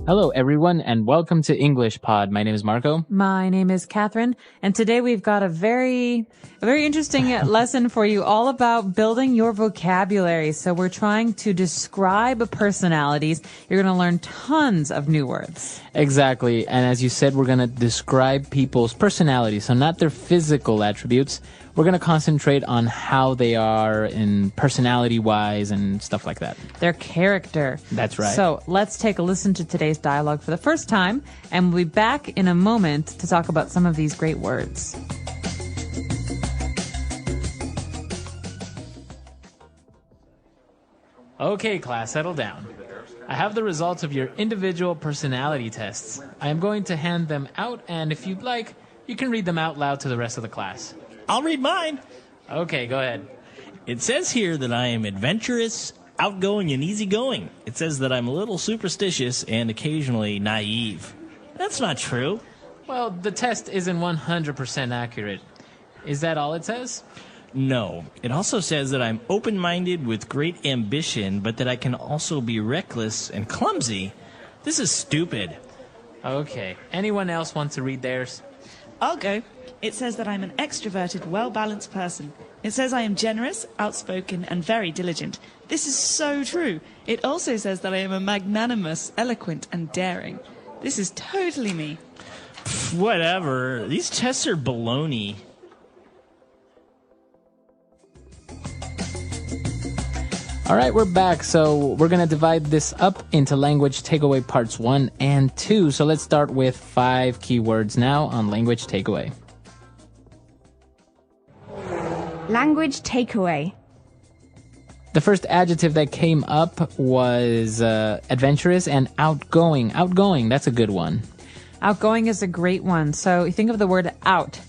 Hello, everyone, and welcome to English Pod. My name is Marco. My name is Catherine, and today we've got a very interesting lesson for you all about building your vocabulary. So we're trying to describe personalities. You're going to learn tons of new words. Exactly, and as you said, we're going to describe people's personalities, so not their physical attributes. We're going to concentrate on how they are in personality-wise and stuff like that. Their character. That's right. So let's take a listen to today's dialogue for the first time, and we'll be back in a moment to talk about some of these great words. Okay, class, settle down. I have the results of your individual personality tests. I am going to hand them out, and if you'd like, you can read them out loud to the rest of the class. I'll read mine. Okay, go ahead. It says here that I am adventurous, outgoing, and easygoing. It says that I'm a little superstitious and occasionally naive. That's not true. Well, the test isn't 100% accurate. Is that all it says? No. It also says that I'm open-minded with great ambition, but that I can also be reckless and clumsy. This is stupid. Okay. Anyone else want to read theirs? I'll go. It says that I'm an extroverted, well-balanced person. It says I am generous, outspoken, and very diligent. This is so true. It also says that I am a magnanimous, eloquent, and daring. This is totally me. Whatever. These tests are baloney. All right, we're back. So we're going to divide this up into language takeaway parts 1 and 2. So let's start with 5 keywords now on language takeaway. Language takeaway. The first adjective that came up was adventurous and outgoing. Outgoing, that's a good one. Outgoing is a great one. So you think of the word out.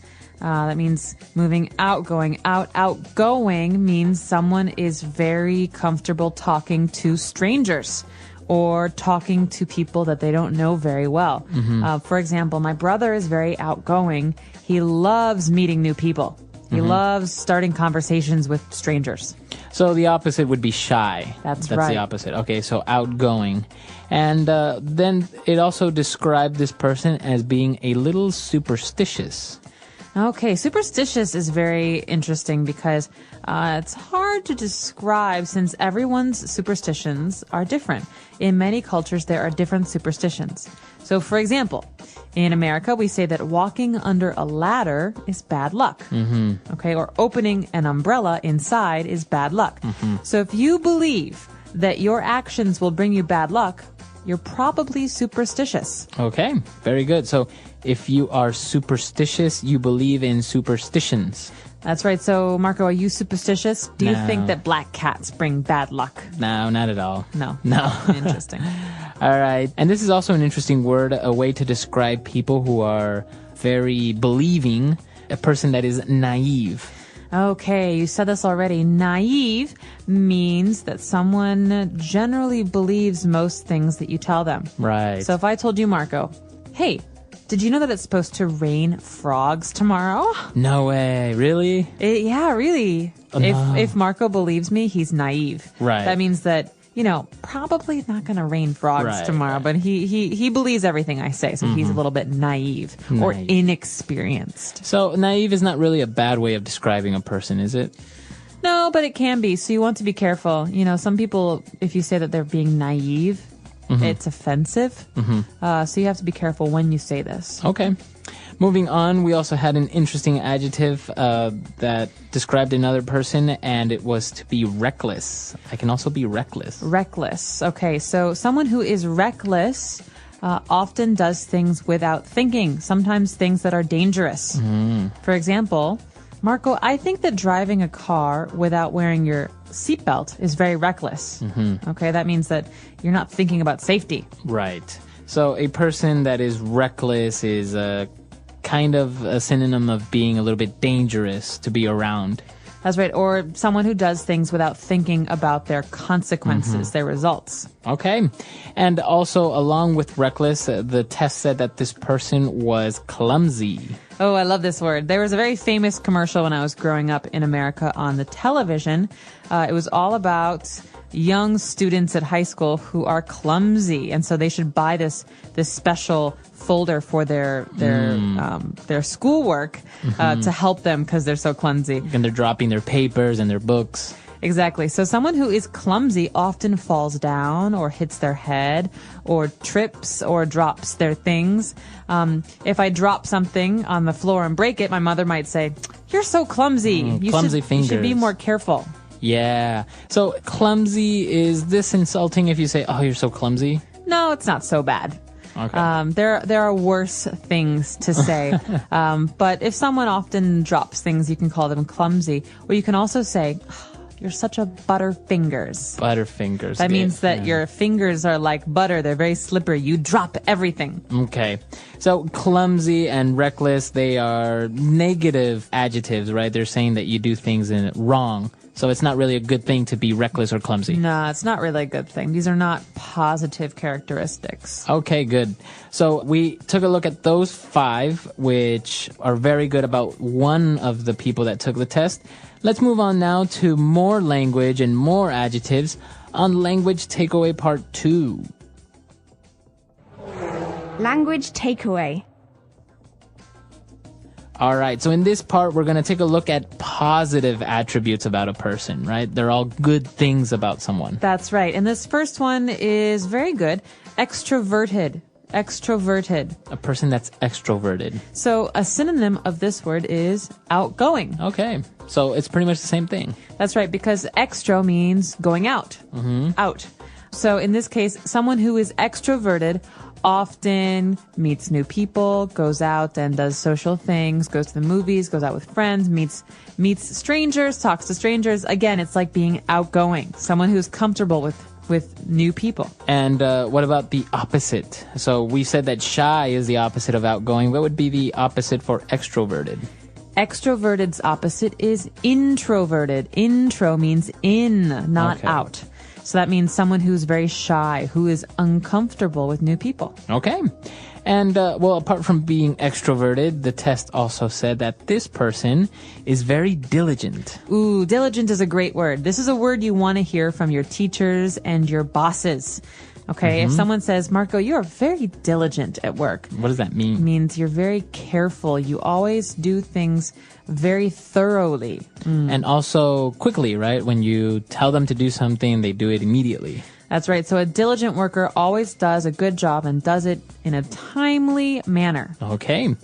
That means moving out, going out. Outgoing means someone is very comfortable talking to strangers or talking to people that they don't know very well. For example, my brother is very outgoing. He loves meeting new people. He loves starting conversations with strangers. So the opposite would be shy. That's right. That's the opposite. Okay, so outgoing. And then it also described this person as being a little superstitious. Okay, superstitious is very interesting because it's hard to describe since everyone's superstitions are different. In many cultures, there are different superstitions. So, for example, in America, we say that walking under a ladder is bad luck. Okay, or opening an umbrella inside is bad luck. So if you believe that your actions will bring you bad luck, you're probably superstitious. Okay, very good. So if you are superstitious, you believe in superstitions. That's right. So, Marco, are you superstitious? Do you think that black cats bring bad luck? No, not at all. No. Interesting. All right. And this is also an interesting word, a way to describe people who are very believing, a person that is naive. Okay, you said this already. Naive means that someone generally believes most things that you tell them. Right. So if I told you, Marco, hey, did you know that it's supposed to rain frogs tomorrow? No way. Really? Yeah, really. No. If Marco believes me, he's naive. Right. That means that, probably not going to rain frogs tomorrow, but he believes everything I say, so he's a little bit naive or inexperienced. So naive is not really a bad way of describing a person, is it? No, but it can be. So you want to be careful. Some people, if you say that they're being naive, it's offensive. So you have to be careful when you say this. Okay. Moving on, we also had an interesting adjective that described another person, and it was to be reckless. I can also be reckless. Reckless. Okay, so someone who is reckless often does things without thinking, sometimes things that are dangerous. For example, Marco, I think that driving a car without wearing your seatbelt is very reckless. Okay, that means that you're not thinking about safety. Right. So a person that is reckless is kind of a synonym of being a little bit dangerous to be around. That's right. Or someone who does things without thinking about their consequences, their results. Okay. And also, along with reckless, the test said that this person was clumsy. Oh, I love this word. There was a very famous commercial when I was growing up in America on the television. It was all about young students at high school who are clumsy, and so they should buy this special folder for their schoolwork to help them because they're so clumsy. And they're dropping their papers and their books. Exactly. So someone who is clumsy often falls down or hits their head or trips or drops their things. If I drop something on the floor and break it, my mother might say, "You're so clumsy. Clumsy fingers. You should be more careful." Yeah. So clumsy, is this insulting if you say, "Oh, you're so clumsy"? No, it's not so bad. Okay. There are worse things to say. But if someone often drops things, you can call them clumsy. Or you can also say, "You're such a butterfingers." Butterfingers. That means that your fingers are like butter. They're very slippery. You drop everything. Okay. So clumsy and reckless, they are negative adjectives, right? They're saying that you do things wrong. So it's not really a good thing to be reckless or clumsy. No, it's not really a good thing. These are not positive characteristics. Okay, good. So we took a look at those 5, which are very good about one of the people that took the test. Let's move on now to more language and more adjectives on Language Takeaway Part 2. Language takeaway. All right, so in this part, we're going to take a look at positive attributes about a person, right? They're all good things about someone. That's right. And this first one is very good. Extroverted. Extroverted. A person that's extroverted. So a synonym of this word is outgoing. Okay, so it's pretty much the same thing. That's right, because extro means going out. Out. So in this case, someone who is extroverted often meets new people, goes out and does social things, goes to the movies, goes out with friends, meets strangers, talks to strangers. Again, it's like being outgoing, someone who's comfortable with new people. And what about the opposite? So we said that shy is the opposite of outgoing. What would be the opposite for extroverted? Extroverted's opposite is introverted. Intro means in, not Okay. out. So that means someone who's very shy, who is uncomfortable with new people. Okay. And, well, apart from being extroverted, the test also said that this person is very diligent. Ooh, diligent is a great word. This is a word you want to hear from your teachers and your bosses. Okay, if someone says, "Marco, you are very diligent at work," What does that mean? it means you're very careful. You always do things very thoroughly. And also quickly, right? When you tell them to do something, they do it immediately. That's right. So a diligent worker always does a good job and does it in a timely manner. Okay.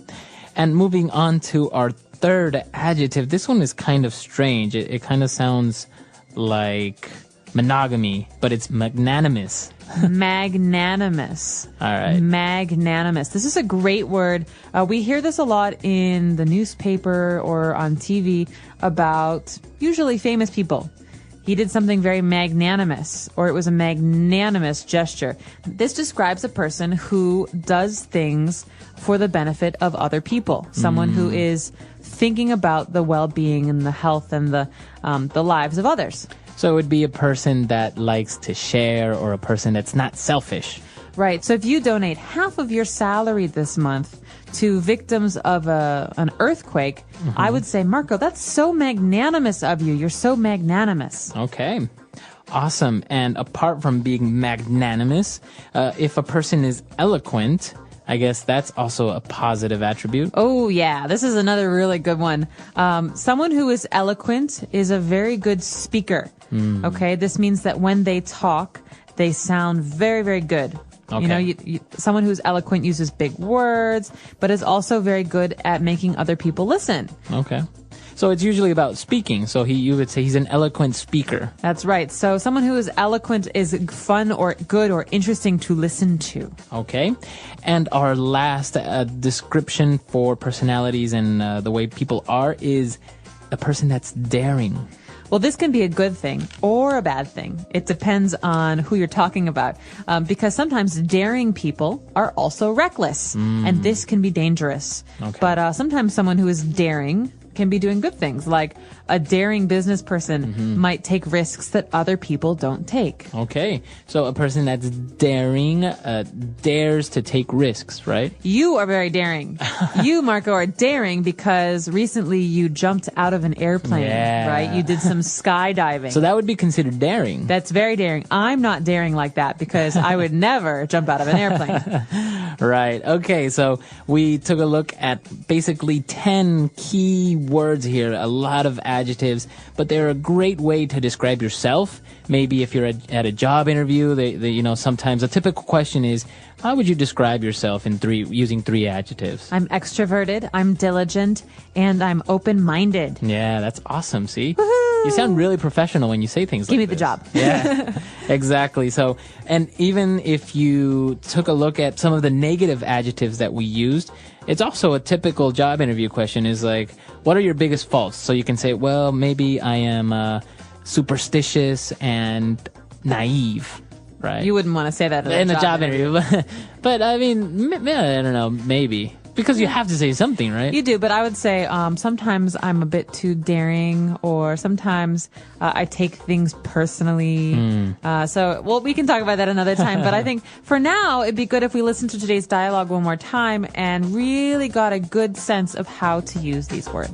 And moving on to our third adjective. This one is kind of strange. It kind of sounds like monogamy, but it's magnanimous. Magnanimous. All right. Magnanimous. This is a great word. We hear this a lot in the newspaper or on TV about usually famous people. He did something very magnanimous, or it was a magnanimous gesture. This describes a person who does things for the benefit of other people. Someone who is thinking about the well-being and the health and the lives of others. So it would be a person that likes to share, or a person that's not selfish. Right. So if you donate half of your salary this month to victims of an earthquake, I would say, Marco, that's so magnanimous of you. You're so magnanimous. Okay. Awesome. And apart from being magnanimous, if a person is eloquent, I guess that's also a positive attribute. Oh, yeah. This is another really good one. Someone who is eloquent is a very good speaker. Okay. This means that when they talk, they sound very, very good. Okay. You know, someone who's eloquent uses big words, but is also very good at making other people listen. Okay. So it's usually about speaking. So you would say he's an eloquent speaker. That's right. So someone who is eloquent is fun or good or interesting to listen to. Okay. And our last description for personalities and the way people are is a person that's daring. Well, this can be a good thing or a bad thing. It depends on who you're talking about. Because sometimes daring people are also reckless. And this can be dangerous. Okay. But sometimes someone who is daring can be doing good things. Like a daring business person might take risks that other people don't take. Okay. So a person that's daring dares to take risks, right? You are very daring. You, Marco, are daring because recently you jumped out of an airplane, right? You did some skydiving. So that would be considered daring. That's very daring. I'm not daring like that because I would never jump out of an airplane. Right. Okay. So we took a look at basically 10 key words here, a lot of adjectives, but they're a great way to describe yourself. Maybe if you're at a job interview, sometimes a typical question is, how would you describe yourself using 3 adjectives? I'm extroverted, I'm diligent, and I'm open-minded. Yeah, that's awesome. See? Woohoo! You sound really professional when you say things Give like me this. the job. Yeah, exactly. So, and even if you took a look at some of the negative adjectives that we used, it's also a typical job interview question is like, what are your biggest faults? So you can say, well, maybe I am superstitious and naive. Right. You wouldn't want to say that in a job interview. But I mean, I don't know, maybe. Because you have to say something, right? You do, but I would say sometimes I'm a bit too daring, or sometimes I take things personally. We can talk about that another time. But I think for now, it'd be good if we listen to today's dialogue one more time and really got a good sense of how to use these words.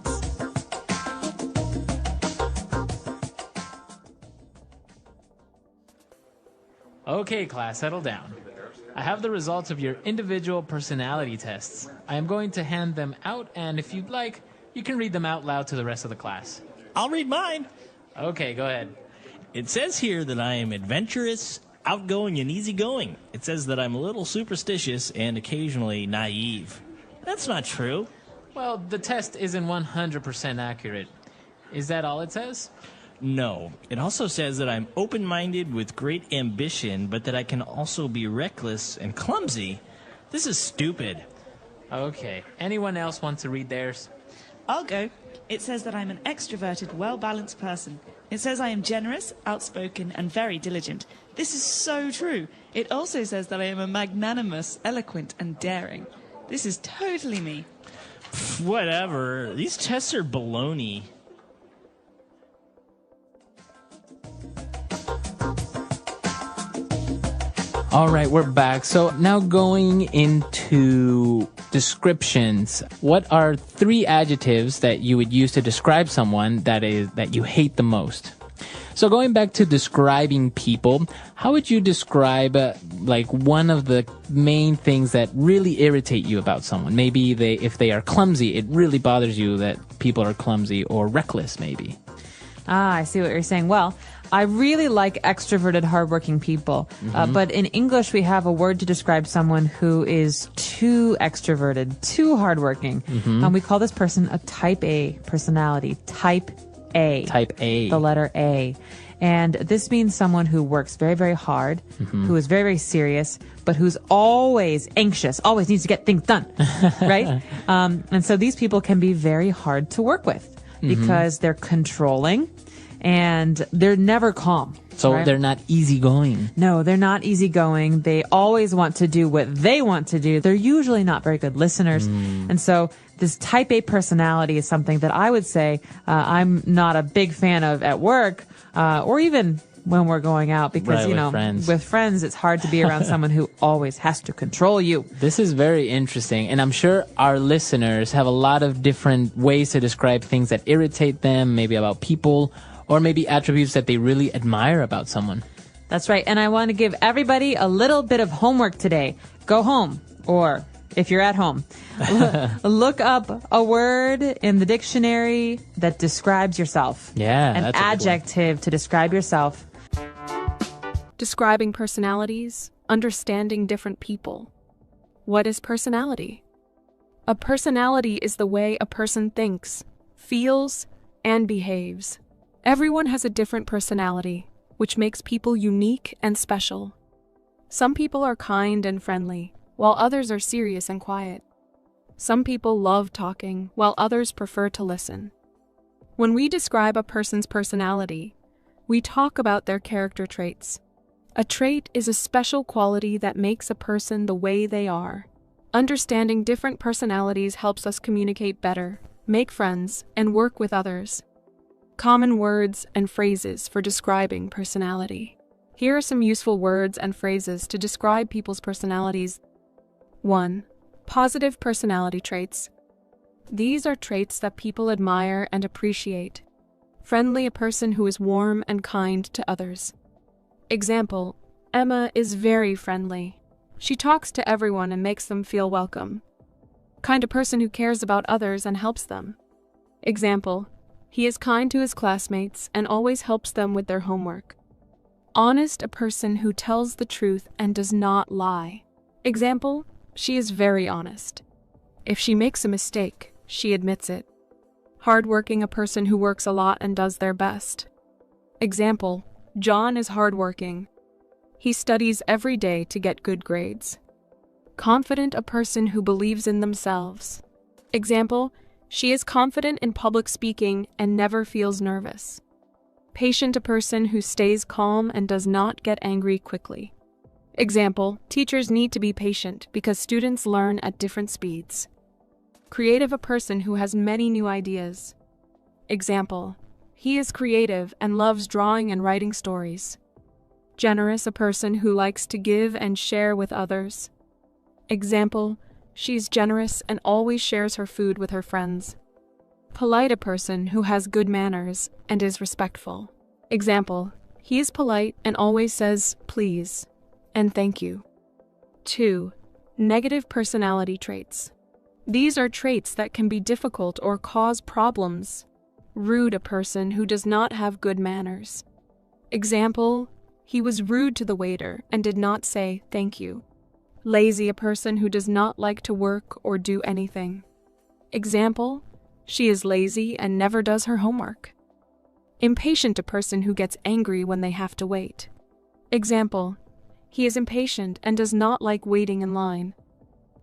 Okay, class, settle down. I have the results of your individual personality tests. I am going to hand them out, and if you'd like, you can read them out loud to the rest of the class. I'll read mine. Okay, go ahead. It says here that I am adventurous, outgoing, and easygoing. It says that I'm a little superstitious and occasionally naive. That's not true. Well, the test isn't 100% accurate. Is that all it says? No. It also says that I'm open-minded with great ambition, but that I can also be reckless and clumsy. This is stupid. Okay. Anyone else want to read theirs? I'll go. It says that I'm an extroverted, well-balanced person. It says I am generous, outspoken, and very diligent. This is so true. It also says that I am a magnanimous, eloquent, and daring. This is totally me. Whatever. These tests are baloney. All right, we're back. So now going into descriptions. What are 3 adjectives that you would use to describe someone that you hate the most? So going back to describing people, how would you describe one of the main things that really irritate you about someone? Maybe if they are clumsy, it really bothers you that people are clumsy, or reckless maybe. I see what you're saying. Well, I really like extroverted, hardworking people. But in English, we have a word to describe someone who is too extroverted, too hardworking. We call this person a type A personality. Type A. Type A. The letter A. And this means someone who works very, very hard, who is very, very serious, but who's always anxious, always needs to get things done, right? And so these people can be very hard to work with because they're controlling and they're never calm. So right? they're not easygoing. No, they're not easygoing. They always want to do what they want to do. They're usually not very good listeners. And so this type A personality is something that I would say I'm not a big fan of at work or even when we're going out because, with friends, it's hard to be around someone who always has to control you. This is very interesting. And I'm sure our listeners have a lot of different ways to describe things that irritate them, maybe about people, or maybe attributes that they really admire about someone. That's right. And I want to give everybody a little bit of homework today. Go home, or if you're at home, look up a word in the dictionary that describes yourself. Yeah, an that's a good one. adjective to describe yourself. Describing personalities, understanding different people. What is personality? A personality is the way a person thinks, feels, and behaves. Everyone has a different personality, which makes people unique and special. Some people are kind and friendly, while others are serious and quiet. Some people love talking, while others prefer to listen. When we describe a person's personality, we talk about their character traits. A trait is a special quality that makes a person the way they are. Understanding different personalities helps us communicate better, make friends, and work with others. Common words and phrases for describing personality. Here are some useful words and phrases to describe people's personalities. 1. Positive personality traits. These are traits that people admire and appreciate. Friendly, a person who is warm and kind to others. Example, Emma is very friendly. She talks to everyone and makes them feel welcome. Kind, a person who cares about others and helps them. Example, he is kind to his classmates and always helps them with their homework. Honest, a person who tells the truth and does not lie. Example, she is very honest. If she makes a mistake, she admits it. Hardworking, a person who works a lot and does their best. Example, John is hardworking. He studies every day to get good grades. Confident, a person who believes in themselves. Example, she is confident in public speaking and never feels nervous. Patient, a person who stays calm and does not get angry quickly. Example, teachers need to be patient because students learn at different speeds. Creative, a person who has many new ideas. Example, he is creative and loves drawing and writing stories. Generous, a person who likes to give and share with others. Example, she is generous and always shares her food with her friends. Polite, a person who has good manners and is respectful. Example, he is polite and always says please and thank you. 2. Negative personality traits. These are traits that can be difficult or cause problems. Rude, a person who does not have good manners. Example, he was rude to the waiter and did not say thank you. Lazy, a person who does not like to work or do anything. Example, she is lazy and never does her homework. Impatient, a person who gets angry when they have to wait. Example, he is impatient and does not like waiting in line.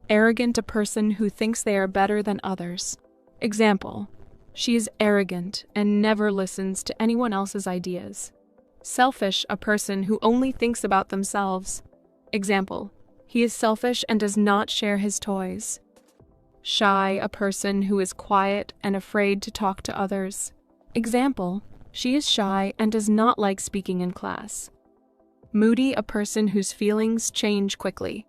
Arrogant, a person who thinks they are better than others. Example, she is arrogant and never listens to anyone else's ideas. Selfish, a person who only thinks about themselves. Example, he is selfish and does not share his toys. Shy, a person who is quiet and afraid to talk to others. Example, she is shy and does not like speaking in class. Moody, a person whose feelings change quickly.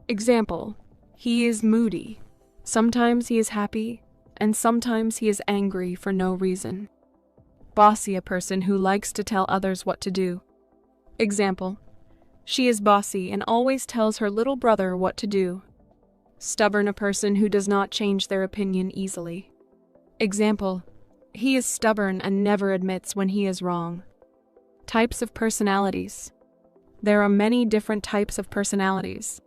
Example, he is moody. Sometimes he is happy, and sometimes he is angry for no reason. Bossy, a person who likes to tell others what to do. Example, she is bossy and always tells her little brother what to do. Stubborn, a person who does not change their opinion easily. Example, he is stubborn and never admits when he is wrong. Types of personalities. There are many different types of personalities.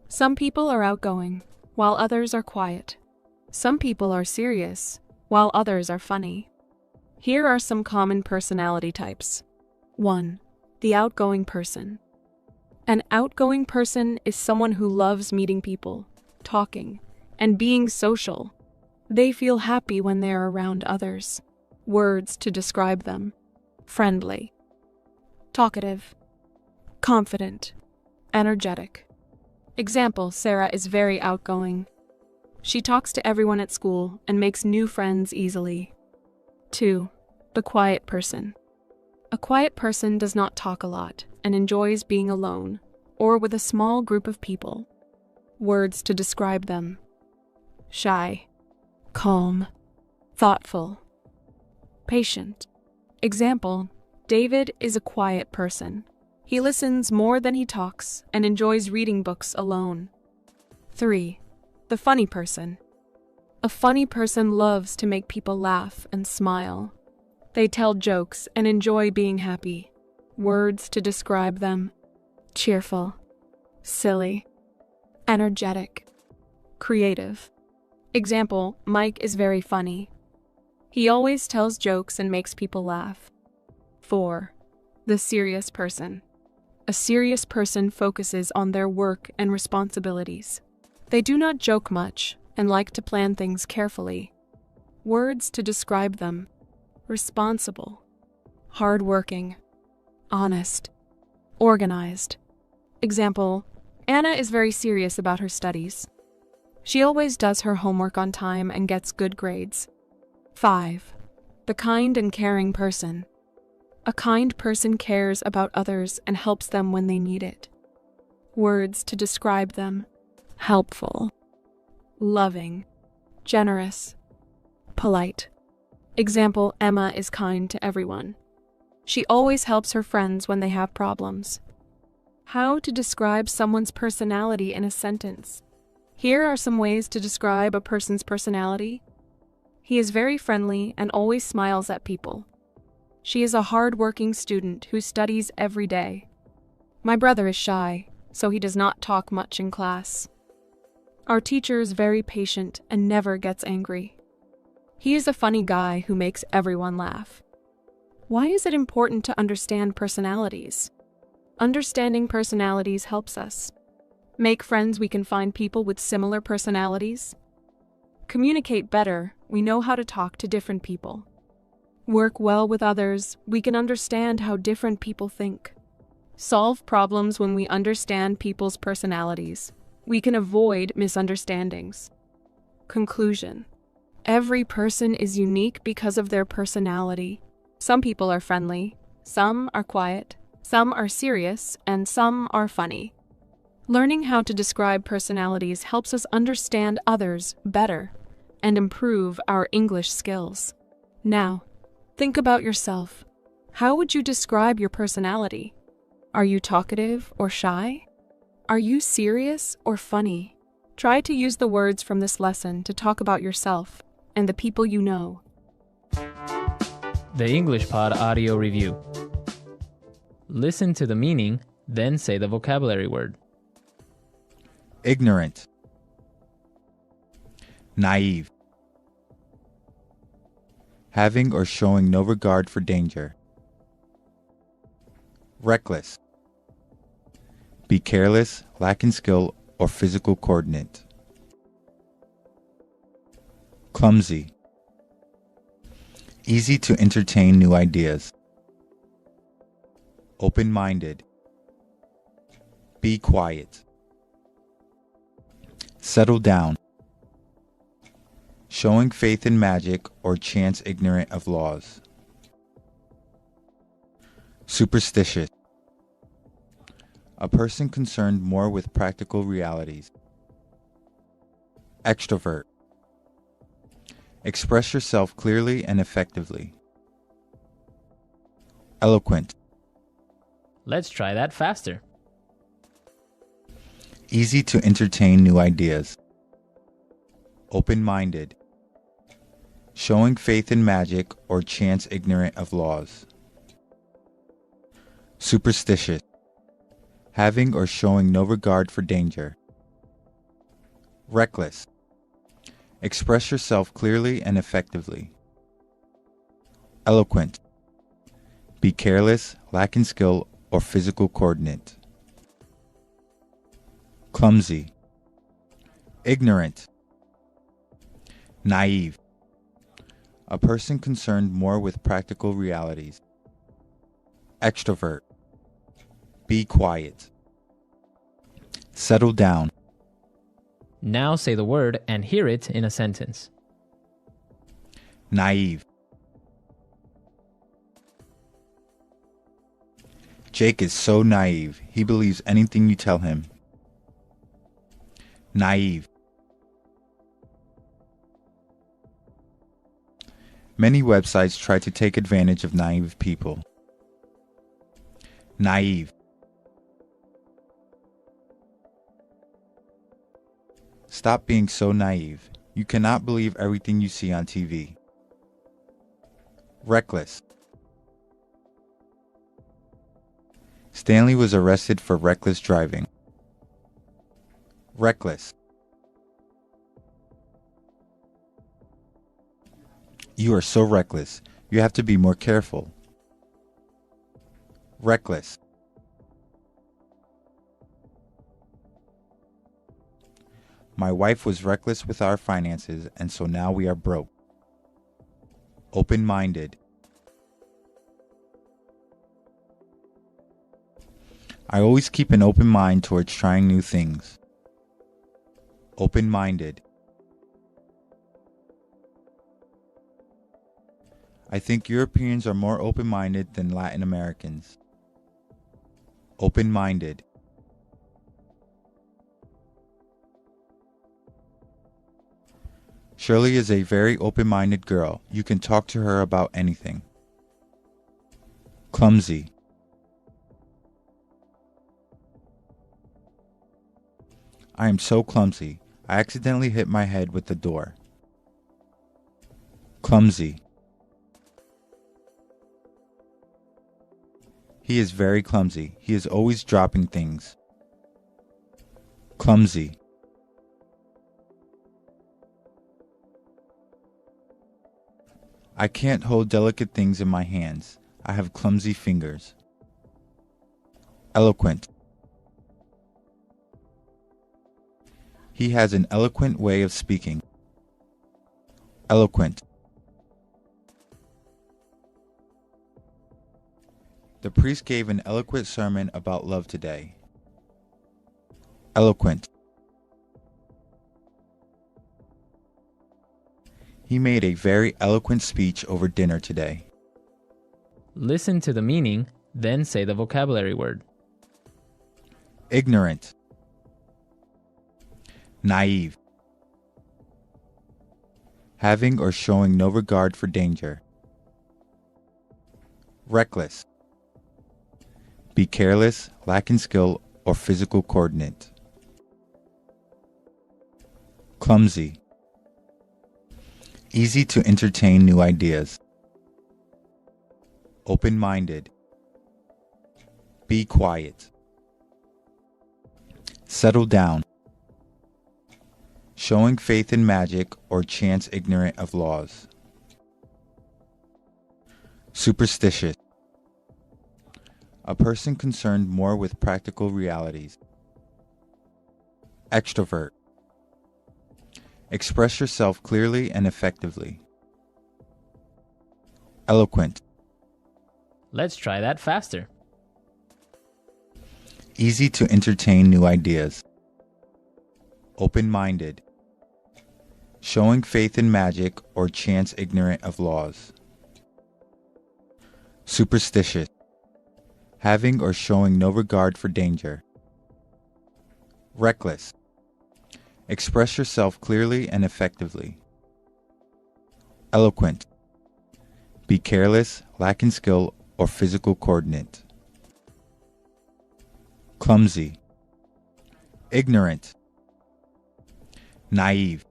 Some people are outgoing, while others are quiet. Some people are serious, while others are funny. Here are some common personality types. 1. The outgoing person. An outgoing person is someone who loves meeting people, talking, and being social. They feel happy when they are around others. Words to describe them. Friendly. Talkative. Confident. Energetic. Example, Sarah is very outgoing. She talks to everyone at school and makes new friends easily. 2. The quiet person. A quiet person does not talk a lot and enjoys being alone or with a small group of people. Words to describe them. Shy. Calm. Thoughtful. Patient. Example, David is a quiet person. He listens more than he talks and enjoys reading books alone. 3. The funny person. A funny person loves to make people laugh and smile. They tell jokes and enjoy being happy. Words to describe them. Cheerful. Silly. Energetic. Creative. Example, Mike is very funny. He always tells jokes and makes people laugh. 4. The serious person. A serious person focuses on their work and responsibilities. They do not joke much and like to plan things carefully. Words to describe them. Responsible. Hardworking. Honest. Organized. Example, Anna is very serious about her studies. She always does her homework on time and gets good grades. 5. The kind and caring person. A kind person cares about others and helps them when they need it. Words to describe them: helpful, loving, generous, polite. Example: Emma is kind to everyone. She always helps her friends when they have problems. How to describe someone's personality in a sentence. Here are some ways to describe a person's personality. He is very friendly and always smiles at people. She is a hard-working student who studies every day. My brother is shy, so he does not talk much in class. Our teacher is very patient and never gets angry. He is a funny guy who makes everyone laugh. Why is it important to understand personalities? Understanding personalities helps us make friends. We can find people with similar personalities. Communicate better. We know how to talk to different people. Work well with others. We can understand how different people think. Solve problems. When we understand people's personalities, we can avoid misunderstandings. Conclusion. Every person is unique because of their personality. Some people are friendly, some are quiet, some are serious, and some are funny. Learning how to describe personalities helps us understand others better and improve our English skills. Now, think about yourself. How would you describe your personality? Are you talkative or shy? Are you serious or funny? Try to use the words from this lesson to talk about yourself and the people you know. The English Pod Audio Review. Listen to the meaning, then say the vocabulary word. Ignorant, naive, having or showing no regard for danger. Reckless, be careless, lacking skill or physical coordinate. Clumsy, easy to entertain new ideas. Open-minded, be quiet. Settle down, showing faith in magic or chance, ignorant of laws. Superstitious, a person concerned more with practical realities. Extrovert, express yourself clearly and effectively. Eloquent, Let's try that faster. easy to entertain new ideas. Open-minded, showing faith in magic or chance, ignorant of laws. Superstitious, having or showing no regard for danger. Reckless, express yourself clearly and effectively. Eloquent, be careless, lacking skill or physical coordinate. Clumsy, ignorant, naive, a person concerned more with practical realities. Extrovert, be quiet. Settle down, Now say the word and hear it in a sentence. naive. Jake is so naive. He believes anything you tell him. Naive. Many websites try to take advantage of naive people. Naive. Stop being so naive. You cannot believe everything you see on TV. Reckless. Stanley was arrested for reckless driving. Reckless. You are so reckless. You have to be more careful. Reckless. My wife was reckless with our finances, and so now we are broke. Open-minded. I always keep an open mind towards trying new things. Open-minded. I think Europeans are more open-minded than Latin Americans. Open-minded. Shirley is a very open-minded girl. You can talk to her about anything. Clumsy. I am so clumsy. I accidentally hit my head with the door. Clumsy. He is very clumsy. He is always dropping things. Clumsy. I can't hold delicate things in my hands. I have clumsy fingers. Eloquent. He has an eloquent way of speaking. Eloquent. The priest gave an eloquent sermon about love today. Eloquent. He made a very eloquent speech over dinner today. Listen to the meaning, then say the vocabulary word. Ignorant. Naive. Having or showing no regard for danger. Reckless. Be careless, lacking skill or physical coordinate. Clumsy. Easy to entertain new ideas. Open-minded. Be quiet. Settle down. Showing faith in magic or chance ignorant of laws. Superstitious. A person concerned more with practical realities. Extrovert. Express yourself clearly and effectively. Eloquent. Let's try that faster. Easy to entertain new ideas. Open-minded. Showing faith in magic or chance ignorant of laws. Superstitious. Having or showing no regard for danger. Reckless. Express yourself clearly and effectively. Eloquent. Be careless, lacking skill or physical coordinate. Clumsy. Ignorant. Naive.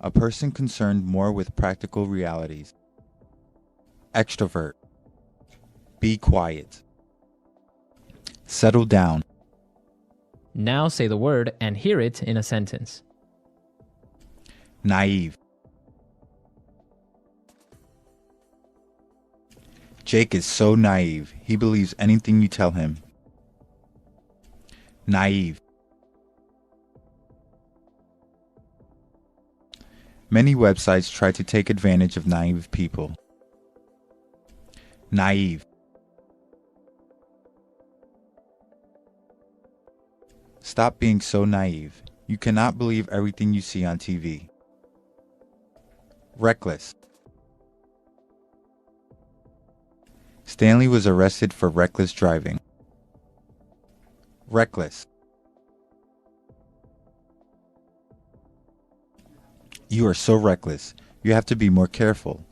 A person concerned more with practical realities. Extrovert. Be quiet. Settle down. Now say the word and hear it in a sentence. Naive. Jake is so naive. He believes anything you tell him. Naive. Many websites try to take advantage of naive people. Naive. Stop being so naive. You cannot believe everything you see on TV. Reckless. Stanley was arrested for reckless driving. Reckless. You are so reckless. You have to be more careful.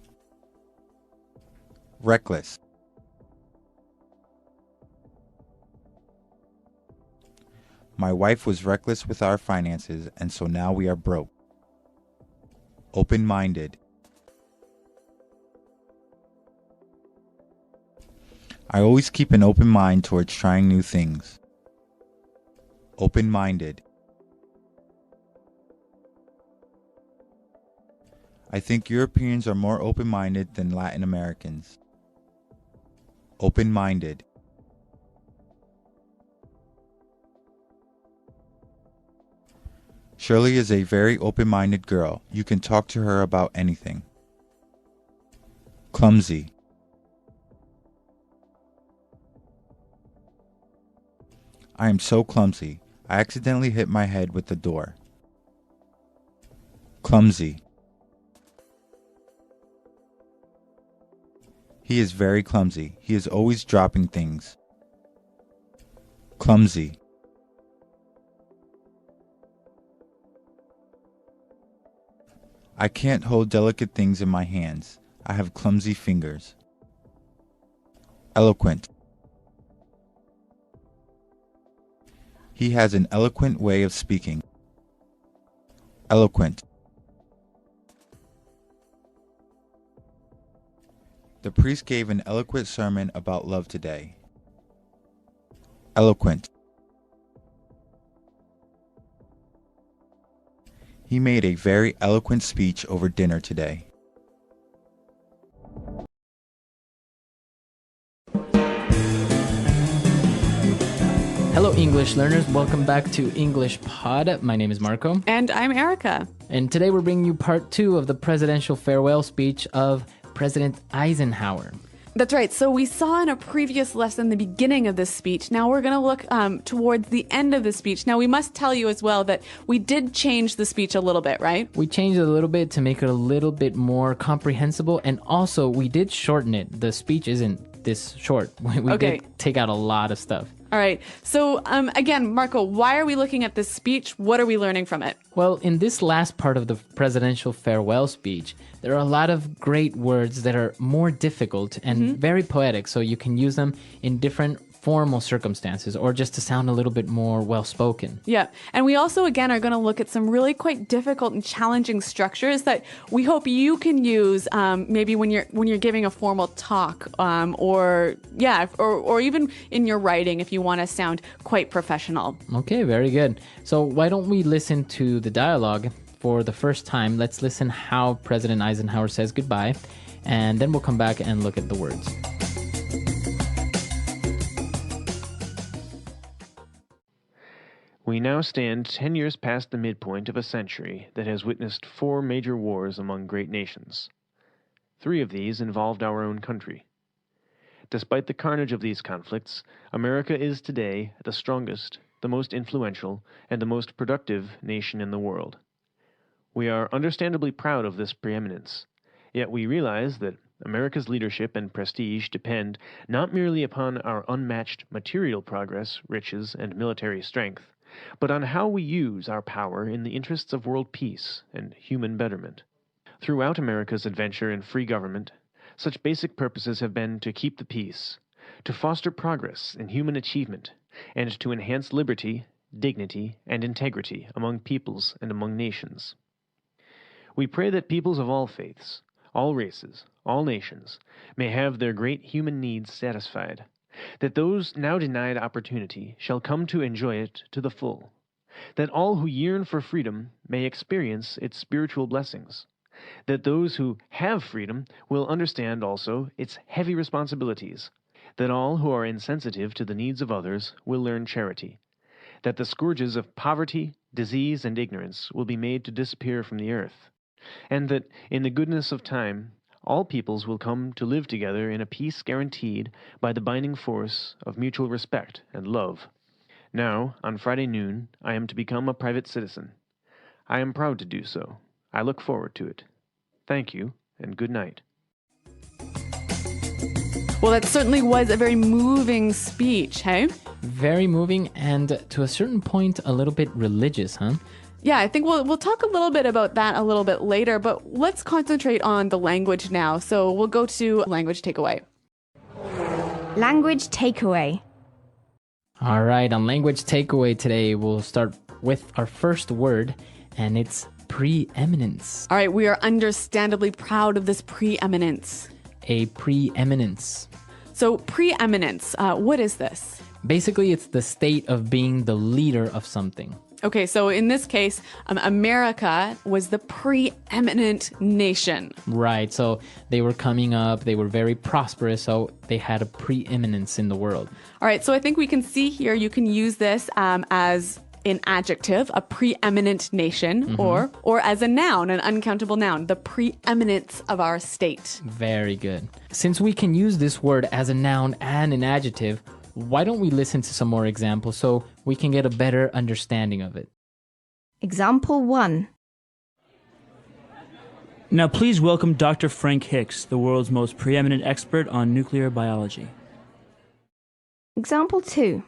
Reckless. My wife was reckless with our finances, and so now we are broke. Open-minded. I always keep an open mind towards trying new things. Open-minded. I think Europeans are more open-minded than Latin Americans. Open-minded. Shirley is a very open-minded girl. You can talk to her about anything. Clumsy. I am so clumsy. I accidentally hit my head with the door. Clumsy. He is very clumsy. He is always dropping things. Clumsy. I can't hold delicate things in my hands. I have clumsy fingers. Eloquent. He has an eloquent way of speaking. Eloquent. The priest gave an eloquent sermon about love today. Eloquent. He made a very eloquent speech over dinner today. Hello, English learners. Welcome back to English Pod. My name is Marco. And I'm Erica. And today we're bringing you part 2 of the presidential farewell speech of President Eisenhower. That's right. So we saw in a previous lesson the beginning of this speech. Now we're going to look towards the end of the speech. Now we must tell you as well that we did change the speech a little bit, right? We changed it a little bit to make it a little bit more comprehensible, and also we did shorten it. The speech isn't this short. We did take out a lot of stuff. All right. So again, Marco, why are we looking at this speech? What are we learning from it? Well, in this last part of the presidential farewell speech, there are a lot of great words that are more difficult and very poetic, so you can use them in different formal circumstances or just to sound a little bit more well-spoken. Yeah. And we also, again, are going to look at some really quite difficult and challenging structures that we hope you can use maybe when you're giving a formal talk or even in your writing if you want to sound quite professional. Okay, very good. So why don't we listen to the dialogue for the first time? Let's listen how President Eisenhower says goodbye, and then we'll come back and look at the words. We now stand 10 years past the midpoint of a century that has witnessed 4 major wars among great nations. 3 of these involved our own country. Despite the carnage of these conflicts, America is today the strongest, the most influential, and the most productive nation in the world. We are understandably proud of this preeminence, yet we realize that America's leadership and prestige depend not merely upon our unmatched material progress, riches, and military strength, but on how we use our power in the interests of world peace and human betterment. Throughout America's adventure in free government, such basic purposes have been to keep the peace, to foster progress in human achievement, and to enhance liberty, dignity, and integrity among peoples and among nations. We pray that peoples of all faiths, all races, all nations, may have their great human needs satisfied, that those now denied opportunity shall come to enjoy it to the full, that all who yearn for freedom may experience its spiritual blessings, that those who have freedom will understand also its heavy responsibilities, that all who are insensitive to the needs of others will learn charity, that the scourges of poverty, disease, and ignorance will be made to disappear from the earth, and that, in the goodness of time, all peoples will come to live together in a peace guaranteed by the binding force of mutual respect and love. Now, on Friday noon, I am to become a private citizen. I am proud to do so. I look forward to it. Thank you, and good night. Well, that certainly was a very moving speech, hey? Very moving and, to a certain point, a little bit religious, huh? Yeah, I think we'll talk a little bit about that a little bit later, but let's concentrate on the language now. So we'll go to language takeaway. Language takeaway. All right, on language takeaway today, we'll start with our first word, and it's preeminence. All right, we are understandably proud of this preeminence. A preeminence. So preeminence, what is this? Basically, it's the state of being the leader of something. Okay, so in this case, America was the preeminent nation. Right, so they were coming up, they were very prosperous, so they had a preeminence in the world. All right, so I think we can see here you can use this as an adjective, a preeminent nation, or as a noun, an uncountable noun, the preeminence of our state. Very good. Since we can use this word as a noun and an adjective, why don't we listen to some more examples so we can get a better understanding of it? Example 1. Now please welcome Dr. Frank Hicks, the world's most preeminent expert on nuclear biology. Example 2.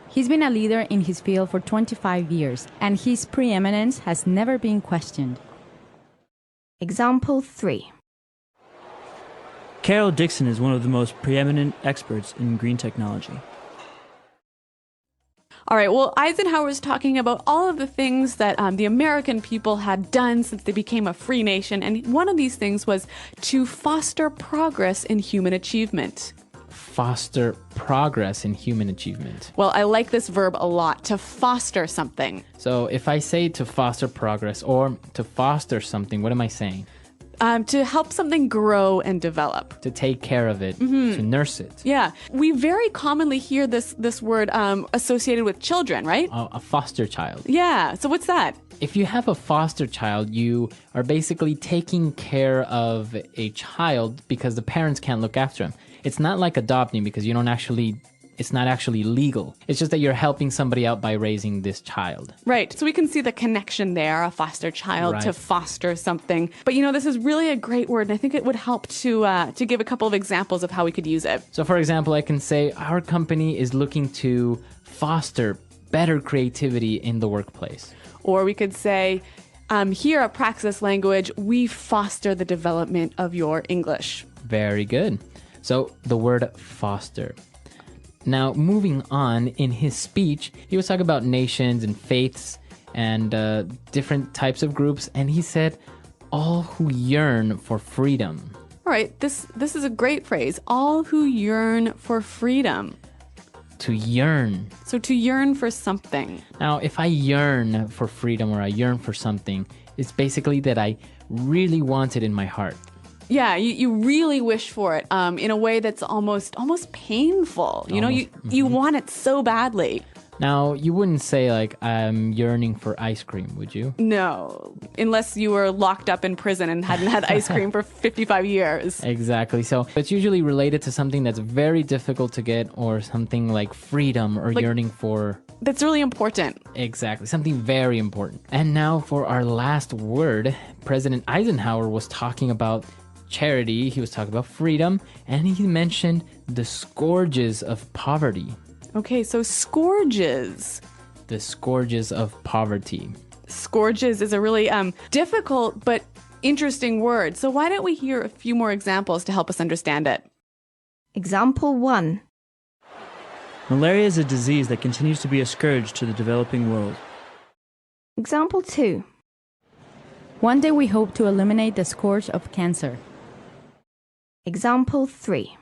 He's been a leader in his field for 25 years, and his preeminence has never been questioned. Example 3. Carol Dixon is one of the most preeminent experts in green technology. All right, well, Eisenhower was talking about all of the things that the American people had done since they became a free nation, and one of these things was to foster progress in human achievement. Foster progress in human achievement. Well, I like this verb a lot, to foster something. So if I say to foster progress or to foster something, what am I saying? To help something grow and develop. To take care of it, to nurse it. Yeah. We very commonly hear this word associated with children, right? A foster child. Yeah. So what's that? If you have a foster child, you are basically taking care of a child because the parents can't look after him. It's not like adopting because it's not actually legal. It's just that you're helping somebody out by raising this child. Right. So we can see the connection there, a foster child to foster something. But this is really a great word, and I think it would help to give a couple of examples of how we could use it. So for example, I can say our company is looking to foster better creativity in the workplace. Or we could say, here at Praxis Language, we foster the development of your English. Very good. So the word foster. Now, moving on, in his speech, he was talking about nations and faiths and different types of groups, and he said, all who yearn for freedom. All right, this is a great phrase, all who yearn for freedom. To yearn. So to yearn for something. Now, if I yearn for freedom or I yearn for something, it's basically that I really want it in my heart. Yeah, you really wish for it in a way that's almost painful. You want it so badly. Now, you wouldn't say like, I'm yearning for ice cream, would you? No, unless you were locked up in prison and hadn't had ice cream for 55 years. Exactly. So it's usually related to something that's very difficult to get or something like freedom or yearning for... That's really important. Exactly. Something very important. And now for our last word, President Eisenhower was talking about charity, he was talking about freedom, and he mentioned the scourges of poverty. Okay, so scourges. The scourges of poverty. Scourges is a really difficult but interesting word. So why don't we hear a few more examples to help us understand it? Example 1. Malaria is a disease that continues to be a scourge to the developing world. Example 2. One day we hope to eliminate the scourge of cancer. Example 3.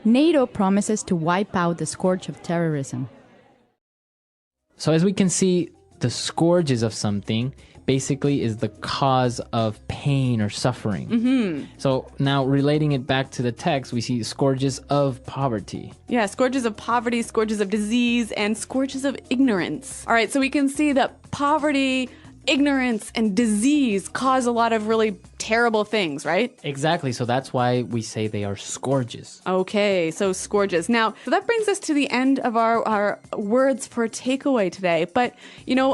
NATO promises to wipe out the scourge of terrorism. So as we can see, the scourges of something basically is the cause of pain or suffering. Mm-hmm. So now relating it back to the text, we see scourges of poverty. Yeah, scourges of poverty, scourges of disease, and scourges of ignorance. All right, so we can see that poverty, ignorance, and disease cause a lot of really terrible things, right? Exactly. So that's why we say they are scourges. Okay, so scourges. Now, so that brings us to the end of our words for takeaway today. But,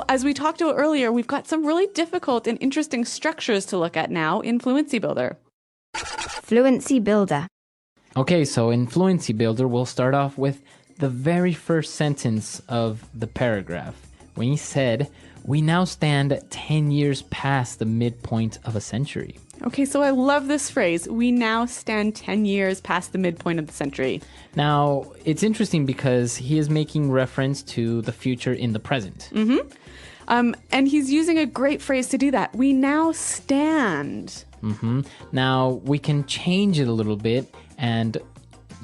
as we talked about earlier, we've got some really difficult and interesting structures to look at now in Fluency Builder. Fluency Builder. Okay, so in Fluency Builder, we'll start off with the very first sentence of the paragraph. When he said, we now stand 10 years past the midpoint of a century. Okay, so I love this phrase. We now stand 10 years past the midpoint of the century. Now, it's interesting because he is making reference to the future in the present. Mm-hmm. And he's using a great phrase to do that. We now stand. Mm-hmm. Now, we can change it a little bit and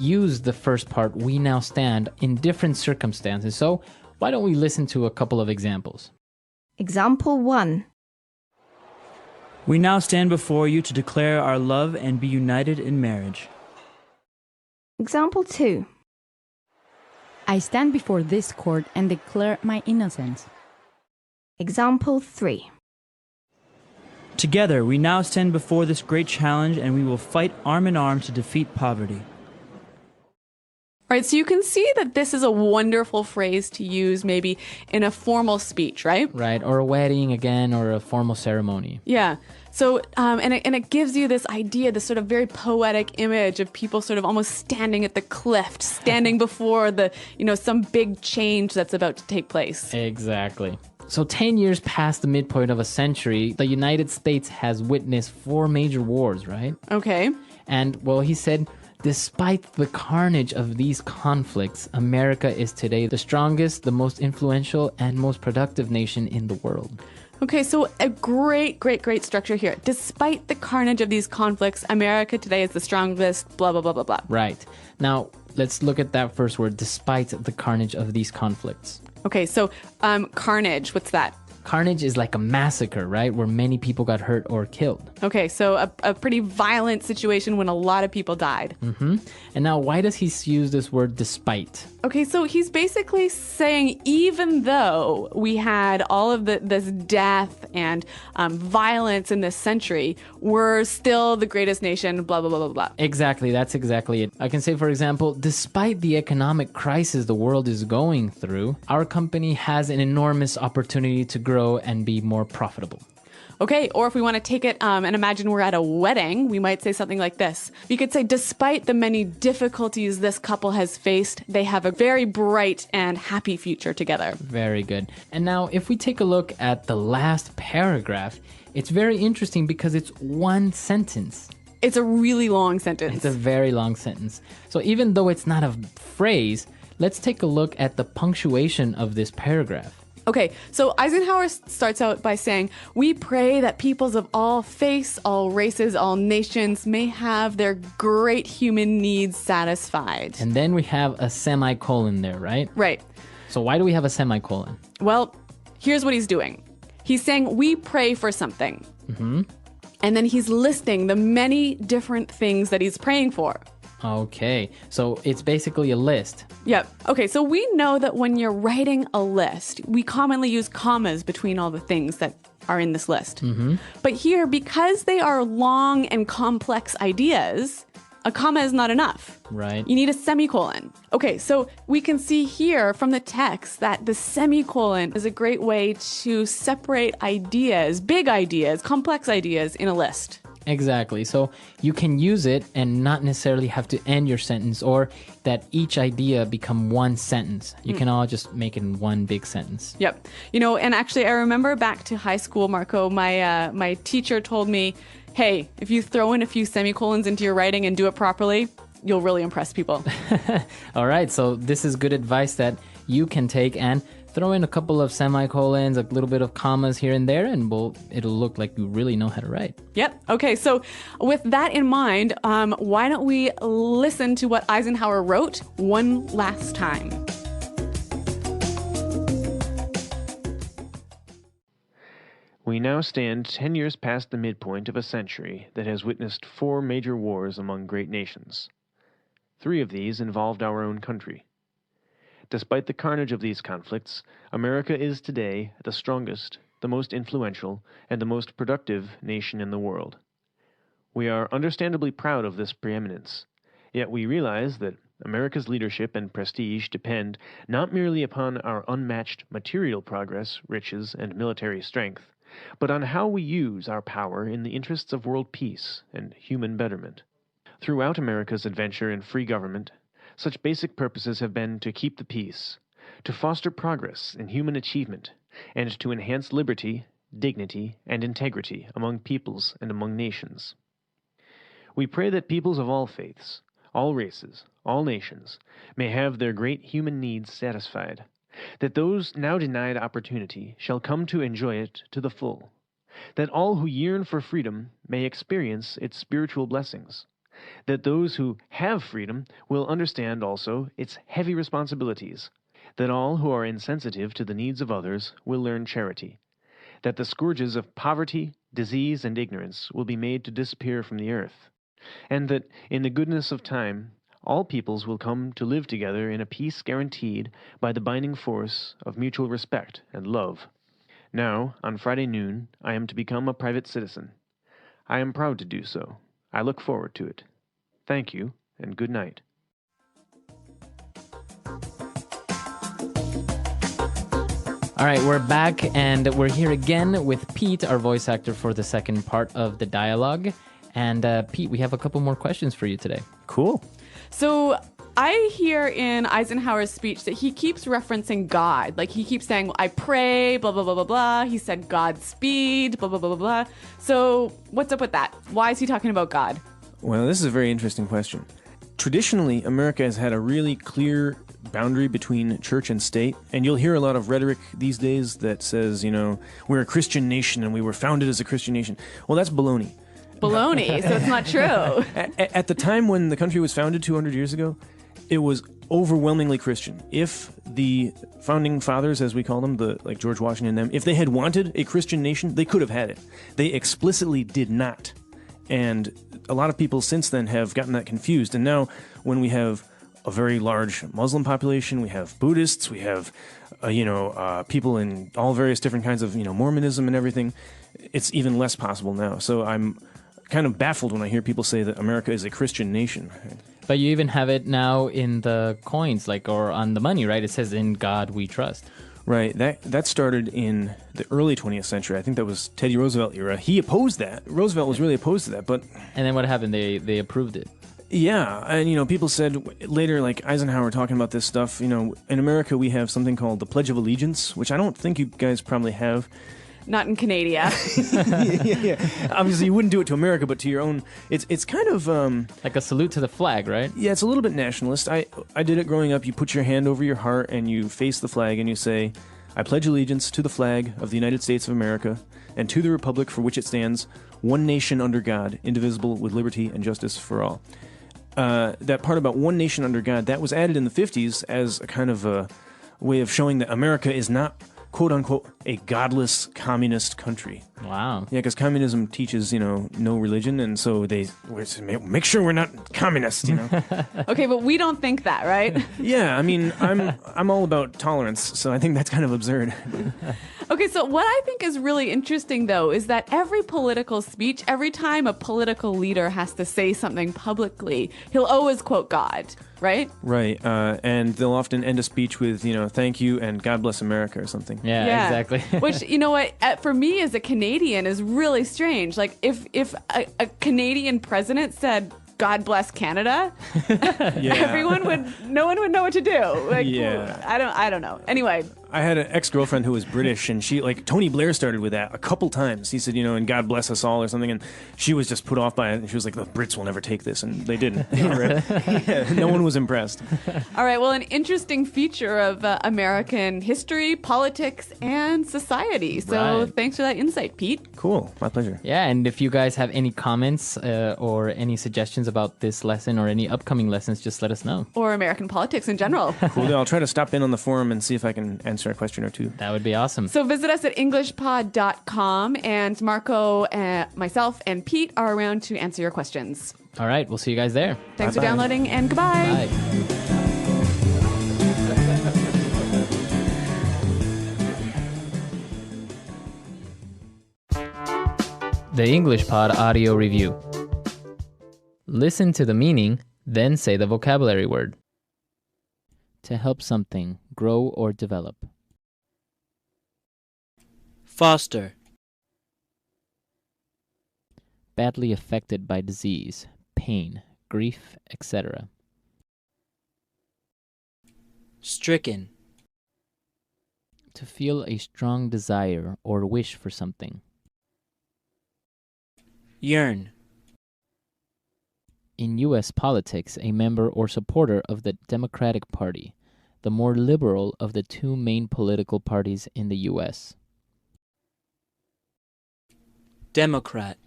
use the first part, we now stand, in different circumstances. So why don't we listen to a couple of examples? Example 1. We now stand before you to declare our love and be united in marriage. Example 2. I stand before this court and declare my innocence. Example 3. Together, we now stand before this great challenge and we will fight arm in arm to defeat poverty. Right, so you can see that this is a wonderful phrase to use maybe in a formal speech, right? Right, or a wedding again, or a formal ceremony. Yeah. So, and it gives you this idea, this sort of very poetic image of people sort of almost standing at the cliff, standing before some big change that's about to take place. Exactly. So 10 years past the midpoint of a century, the United States has witnessed 4 major wars, right? Okay. And, well, he said, despite the carnage of these conflicts, America is today the strongest, the most influential, and most productive nation in the world. Okay, so a great structure here. Despite the carnage of these conflicts, America today is the strongest, blah, blah, blah, blah, blah. Right. Now, let's look at that first word, despite the carnage of these conflicts. Okay, so carnage, what's that? Carnage is like a massacre, right? Where many people got hurt or killed. Okay, so a pretty violent situation when a lot of people died. Mm-hmm. And now, why does he use this word despite? Okay, so he's basically saying even though we had all of this death and violence in this century, we're still the greatest nation, blah, blah, blah, blah, blah. Exactly, that's exactly it. I can say, for example, despite the economic crisis the world is going through, our company has an enormous opportunity to grow and be more profitable. Okay, or if we want to take it and imagine we're at a wedding, we might say something like this. We could say, despite the many difficulties this couple has faced, they have a very bright and happy future together. Very good. And now, if we take a look at the last paragraph, it's very interesting because it's one sentence. It's a really long sentence. It's a very long sentence. So even though it's not a phrase, let's take a look at the punctuation of this paragraph. Okay, so Eisenhower starts out by saying, we pray that peoples of all faiths, all races, all nations may have their great human needs satisfied. And then we have a semicolon there, right? Right. So why do we have a semicolon? Well, here's what he's doing. He's saying, we pray for something. Mm-hmm. And then he's listing the many different things that he's praying for. Okay, so it's basically a list. Yep. Okay, so we know that when you're writing a list, we commonly use commas between all the things that are in this list. Mm-hmm. But here, because they are long and complex ideas, a comma is not enough. Right. You need a semicolon. Okay, so we can see here from the text that the semicolon is a great way to separate ideas, big ideas, complex ideas in a list. Exactly. So you can use it and not necessarily have to end your sentence or that each idea become one sentence. You can all just make it in one big sentence. Yep. And actually I remember back to high school, Marco, my teacher told me, hey, if you throw in a few semicolons into your writing and do it properly, you'll really impress people. All right. So this is good advice that you can take and throw in a couple of semicolons, a little bit of commas here and there, and it'll look like you really know how to write. Yep. Okay, so with that in mind, why don't we listen to what Eisenhower wrote one last time? We now stand 10 years past the midpoint of a century that has witnessed 4 major wars among great nations. 3 of these involved our own country. Despite the carnage of these conflicts, America is today the strongest, the most influential, and the most productive nation in the world. We are understandably proud of this preeminence, yet we realize that America's leadership and prestige depend not merely upon our unmatched material progress, riches, and military strength, but on how we use our power in the interests of world peace and human betterment. Throughout America's adventure in free government, such basic purposes have been to keep the peace, to foster progress in human achievement, and to enhance liberty, dignity, and integrity among peoples and among nations. We pray that peoples of all faiths, all races, all nations, may have their great human needs satisfied, that those now denied opportunity shall come to enjoy it to the full, that all who yearn for freedom may experience its spiritual blessings, that those who have freedom will understand also its heavy responsibilities, that all who are insensitive to the needs of others will learn charity, that the scourges of poverty, disease, and ignorance will be made to disappear from the earth, and that, in the goodness of time, all peoples will come to live together in a peace guaranteed by the binding force of mutual respect and love. Now, on Friday noon, I am to become a private citizen. I am proud to do so. I look forward to it. Thank you, and good night. All right, we're back, and we're here again with Pete, our voice actor for the second part of the dialogue. And Pete, we have a couple more questions for you today. Cool. So I hear in Eisenhower's speech that he keeps referencing God. Like, he keeps saying, I pray, blah, blah, blah, blah, blah. He said Godspeed, blah, blah, blah, blah, blah. So what's up with that? Why is he talking about God? Well, this is a very interesting question. Traditionally, America has had a really clear boundary between church and state, and you'll hear a lot of rhetoric these days that says, we're a Christian nation and we were founded as a Christian nation. Well, that's baloney. Baloney, so it's not true. At the time when the country was founded 200 years ago, it was overwhelmingly Christian. If the founding fathers, as we call them, like George Washington and them, if they had wanted a Christian nation, they could have had it. They explicitly did not. And a lot of people since then have gotten that confused. And now when we have a very large Muslim population, we have Buddhists, we have, people in all various different kinds of, Mormonism and everything, it's even less possible now. So I'm kind of baffled when I hear people say that America is a Christian nation. But you even have it now in the coins, or on the money, right? It says, "In God we trust." Right. That started in the early 20th century. I think that was Teddy Roosevelt era. He opposed that. Roosevelt was really opposed to that. And then what happened? They approved it. Yeah, and people said later, like Eisenhower talking about this stuff, in America we have something called the Pledge of Allegiance, which I don't think you guys probably have. Not in Canada. yeah. Obviously, you wouldn't do it to America, but to your own. It's kind of like a salute to the flag, right? Yeah, it's a little bit nationalist. I did it growing up. You put your hand over your heart and you face the flag and you say, "I pledge allegiance to the flag of the United States of America and to the republic for which it stands, one nation under God, indivisible, with liberty and justice for all." That part about one nation under God, that was added in the 50s as a kind of a way of showing that America is not, quote unquote, a godless communist country. Wow. Yeah, because communism teaches, no religion, and so they make sure we're not communist, Okay, but we don't think that, right? Yeah, I mean, I'm all about tolerance, so I think that's kind of absurd. Okay, so what I think is really interesting, though, is that every political speech, every time a political leader has to say something publicly, he'll always quote God, right? Right, and they'll often end a speech with, thank you and God bless America or something. Yeah. Exactly. Which, you know what, for me as a Canadian is really strange. Like, if a Canadian president said, "God bless Canada," no one would know what to do. Like, yeah. I don't know. Anyway. I had an ex-girlfriend who was British, and she, Tony Blair started with that a couple times. He said, and God bless us all or something, and she was just put off by it, and she was like, the Brits will never take this, and they didn't. No one was impressed. All right, well, an interesting feature of American history, politics, and society. So Thanks for that insight, Pete. Cool. My pleasure. Yeah, and if you guys have any comments or any suggestions about this lesson or any upcoming lessons, just let us know. Or American politics in general. Cool. I'll try to stop in on the forum and see if I can answer a question or two. That would be awesome. So visit us at englishpod.com, and Marco, myself, and Pete are around to answer your questions. All right, we'll see you guys there. Thanks for downloading, and goodbye. Bye. The English Pod Audio Review. Listen to the meaning, then say the vocabulary word. To help something grow or develop. Foster. Badly affected by disease, pain, grief, etc. Stricken. To feel a strong desire or wish for something. Yearn. In U.S. politics, a member or supporter of the Democratic Party, the more liberal of the two main political parties in the U.S. Democrat.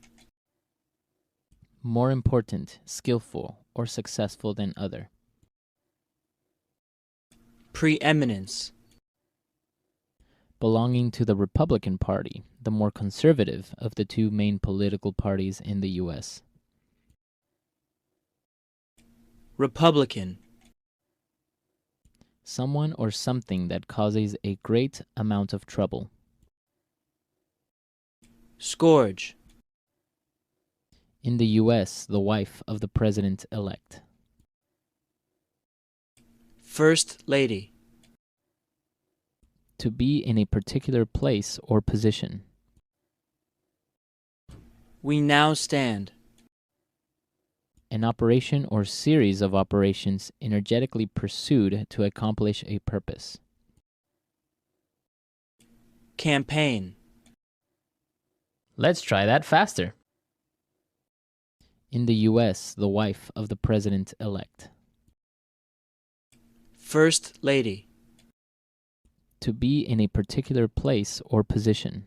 More important, skillful, or successful than other. Preeminence. Belonging to the Republican Party, the more conservative of the two main political parties in the U.S. Republican. Someone or something that causes a great amount of trouble. Scourge. In the U.S., the wife of the president-elect. First Lady. To be in a particular place or position. We now stand. An operation or series of operations energetically pursued to accomplish a purpose. Campaign. Let's try that faster. In the U.S., the wife of the president-elect. First Lady. To be in a particular place or position.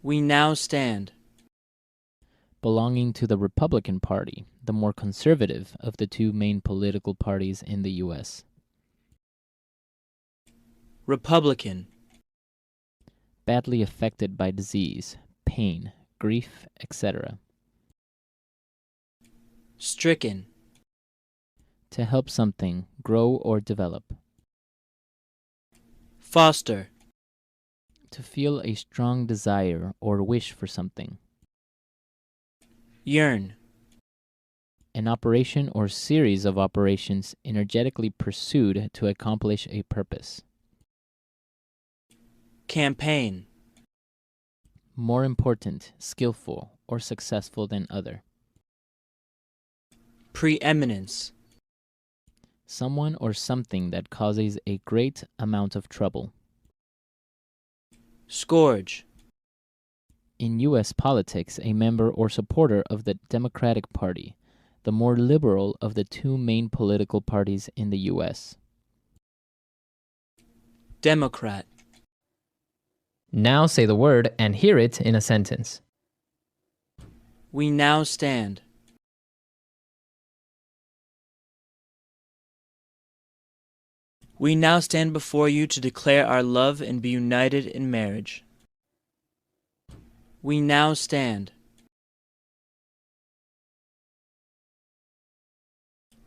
We now stand. Belonging to the Republican Party, the more conservative of the two main political parties in the U.S. Republican. Badly affected by disease, pain, grief, etc. Stricken. To help something grow or develop. Foster. To feel a strong desire or wish for something. Yearn. An operation or series of operations energetically pursued to accomplish a purpose. Campaign. More important, skillful, or successful than other. Preeminence. Someone or something that causes a great amount of trouble. Scourge. In U.S. politics, a member or supporter of the Democratic Party, the more liberal of the two main political parties in the U.S. Democrat. Now say the word and hear it in a sentence. We now stand. We now stand before you to declare our love and be united in marriage. We now stand.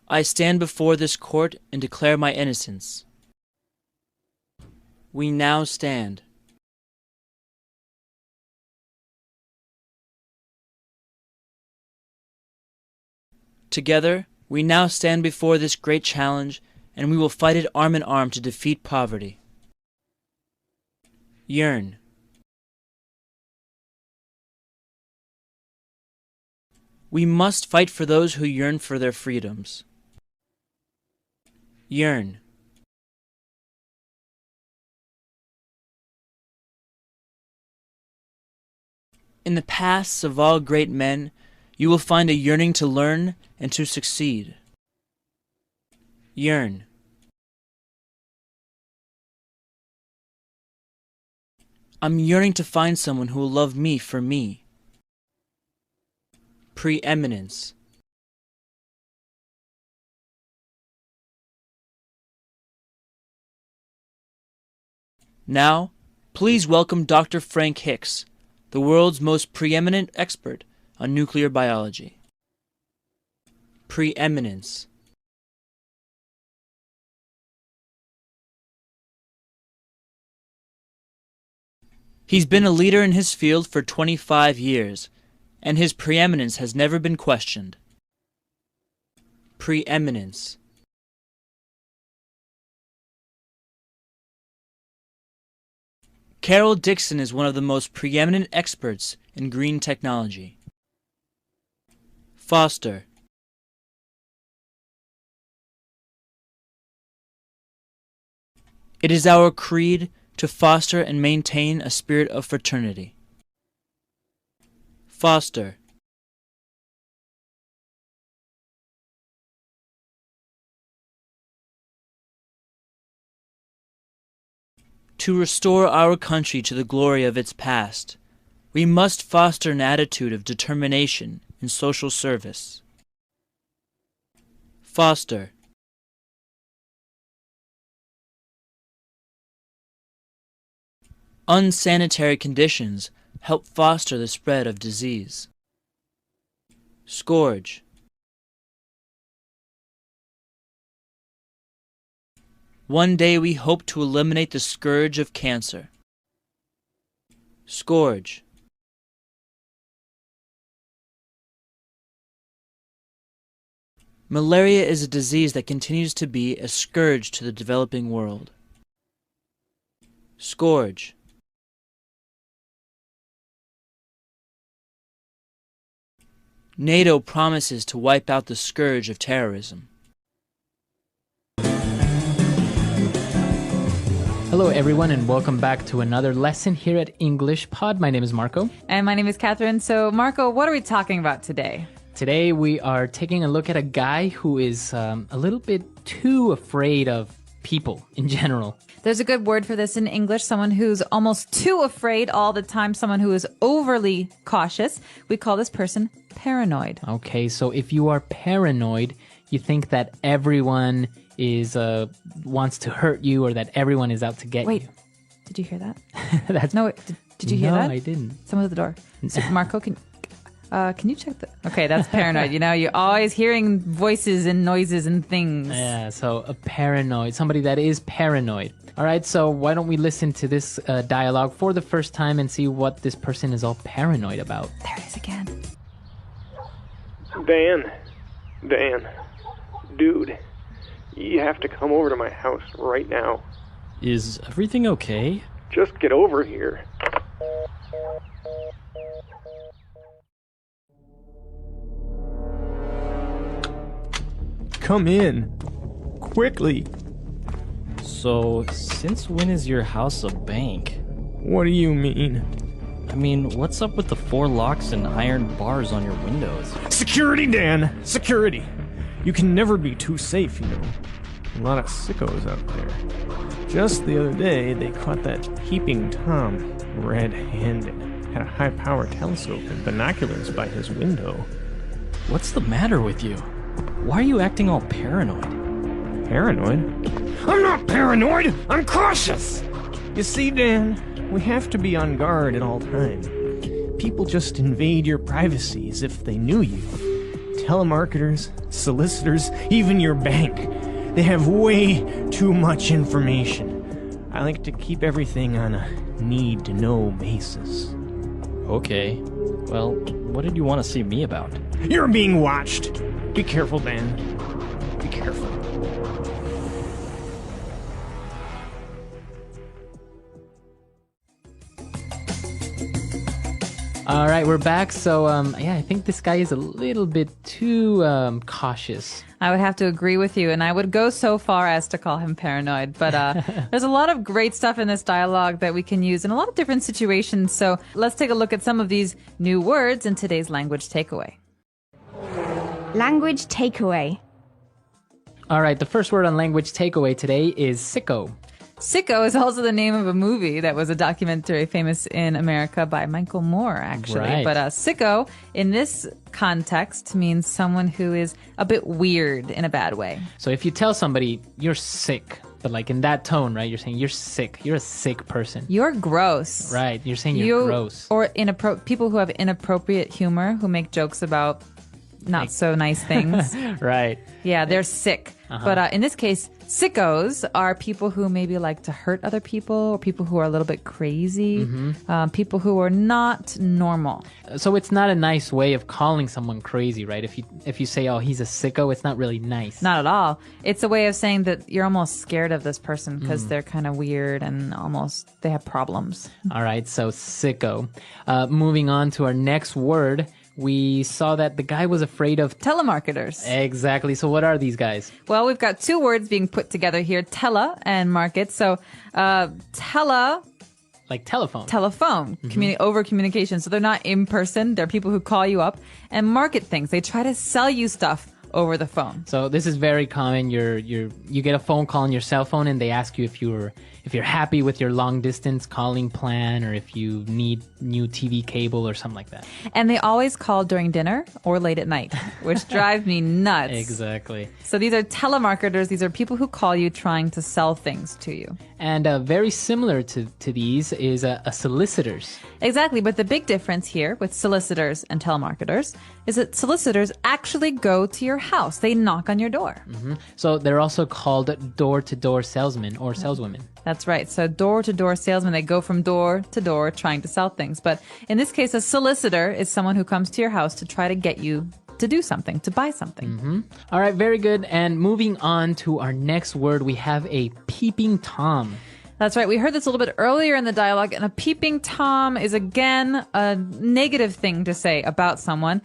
I stand before this court and declare my innocence. We now stand. Together, we now stand before this great challenge, and we will fight it arm in arm to defeat poverty. Yearn. We must fight for those who yearn for their freedoms. Yearn. In the pasts of all great men, you will find a yearning to learn and to succeed. Yearn. I'm yearning to find someone who will love me for me. Preeminence. Now, please welcome Dr. Frank Hicks, the world's most preeminent expert on nuclear biology. Preeminence. He's been a leader in his field for 25 years, and his preeminence has never been questioned. Preeminence. Carol Dixon is one of the most preeminent experts in green technology. Foster. It is our creed to foster and maintain a spirit of fraternity. Foster. To restore our country to the glory of its past, we must foster an attitude of determination in social service. Foster. Unsanitary conditions help foster the spread of disease. Scourge. One day we hope to eliminate the scourge of cancer. Scourge. Malaria is a disease that continues to be a scourge to the developing world. Scourge. NATO promises to wipe out the scourge of terrorism. Hello, everyone, and welcome back to another lesson here at English Pod. My name is Marco. And my name is Catherine. So, Marco, what are we talking about today? Today, we are taking a look at a guy who is a little bit too afraid of people in general. There's a good word for this in English, someone who's almost too afraid all the time, someone who is overly cautious. We call this person paranoid. Okay, so if you are paranoid, you think that everyone is wants to hurt you or that everyone is out to get you. Wait, did you hear that? That's No, did you hear that? No, I didn't. Someone at the door. So, Marco, can you check the... Okay, that's paranoid. You know, you're always hearing voices and noises and things. Yeah, so a paranoid, somebody that is paranoid. All right, so why don't we listen to this dialogue for the first time and see what this person is all paranoid about. There it is again. Dan, dude, you have to come over to my house right now. Is everything okay? Just get over here. Come in. Quickly. So, since when is your house a bank? What do you mean? I mean, what's up with the 4 locks and iron bars on your windows? Security, Dan! Security! You can never be too safe, you know. A lot of sickos out there. Just the other day, they caught that peeping Tom red-handed. Had a high-power telescope and binoculars by his window. What's the matter with you? Why are you acting all paranoid? Paranoid? I'm not paranoid! I'm cautious! You see, Dan, we have to be on guard at all times. People just invade your privacy as if they knew you. Telemarketers, solicitors, even your bank. They have way too much information. I like to keep everything on a need-to-know basis. Okay. Well, what did you want to see me about? You're being watched! Be careful, Dan. Be careful. All right, we're back. So, I think this guy is a little bit too cautious. I would have to agree with you, and I would go so far as to call him paranoid. But there's a lot of great stuff in this dialogue that we can use in a lot of different situations. So let's take a look at some of these new words in today's language takeaway. Language takeaway. All right, the first word on language takeaway today is sicko. Sicko is also the name of a movie that was a documentary famous in America by Michael Moore, actually. Right. But sicko, in this context, means someone who is a bit weird in a bad way. So if you tell somebody you're sick, but like in that tone, right? You're saying you're sick. You're a sick person. You're gross. Right. You're saying you're gross. Or people who have inappropriate humor, who make jokes about not so nice things. Right. Yeah, they're sick. But in this case, sickos are people who maybe like to hurt other people, or people who are a little bit crazy, people who are not normal. So it's not a nice way of calling someone crazy, right? If you say, oh, he's a sicko, it's not really nice. Not at all. It's a way of saying that you're almost scared of this person because they're kind of weird and almost they have problems. All right, so sicko. Moving on to our next word. We saw that the guy was afraid of telemarketers. Exactly. So what are these guys? Well, we've got 2 words being put together here, tele and market. So tele... Like telephone. Telephone. Over communication. So they're not in person. They're people who call you up and market things. They try to sell you stuff over the phone. So this is very common. You get a phone call on your cell phone and they ask you if you're happy with your long distance calling plan or if you need new TV cable or something like that. And they always call during dinner or late at night, which drives me nuts. Exactly. So these are telemarketers. These are people who call you trying to sell things to you. And very similar to these is a solicitors. Exactly. But the big difference here with solicitors and telemarketers is that solicitors actually go to your house. They knock on your door. So they're also called door-to-door salesmen or saleswomen. That's right. So door-to-door salesmen, they go from door to door trying to sell things. But in this case, a solicitor is someone who comes to your house to try to get you to do something, to buy something. All right, very good. And moving on to our next word, we have a peeping Tom. That's right. We heard this a little bit earlier in the dialogue, and a peeping Tom is, again, a negative thing to say about someone.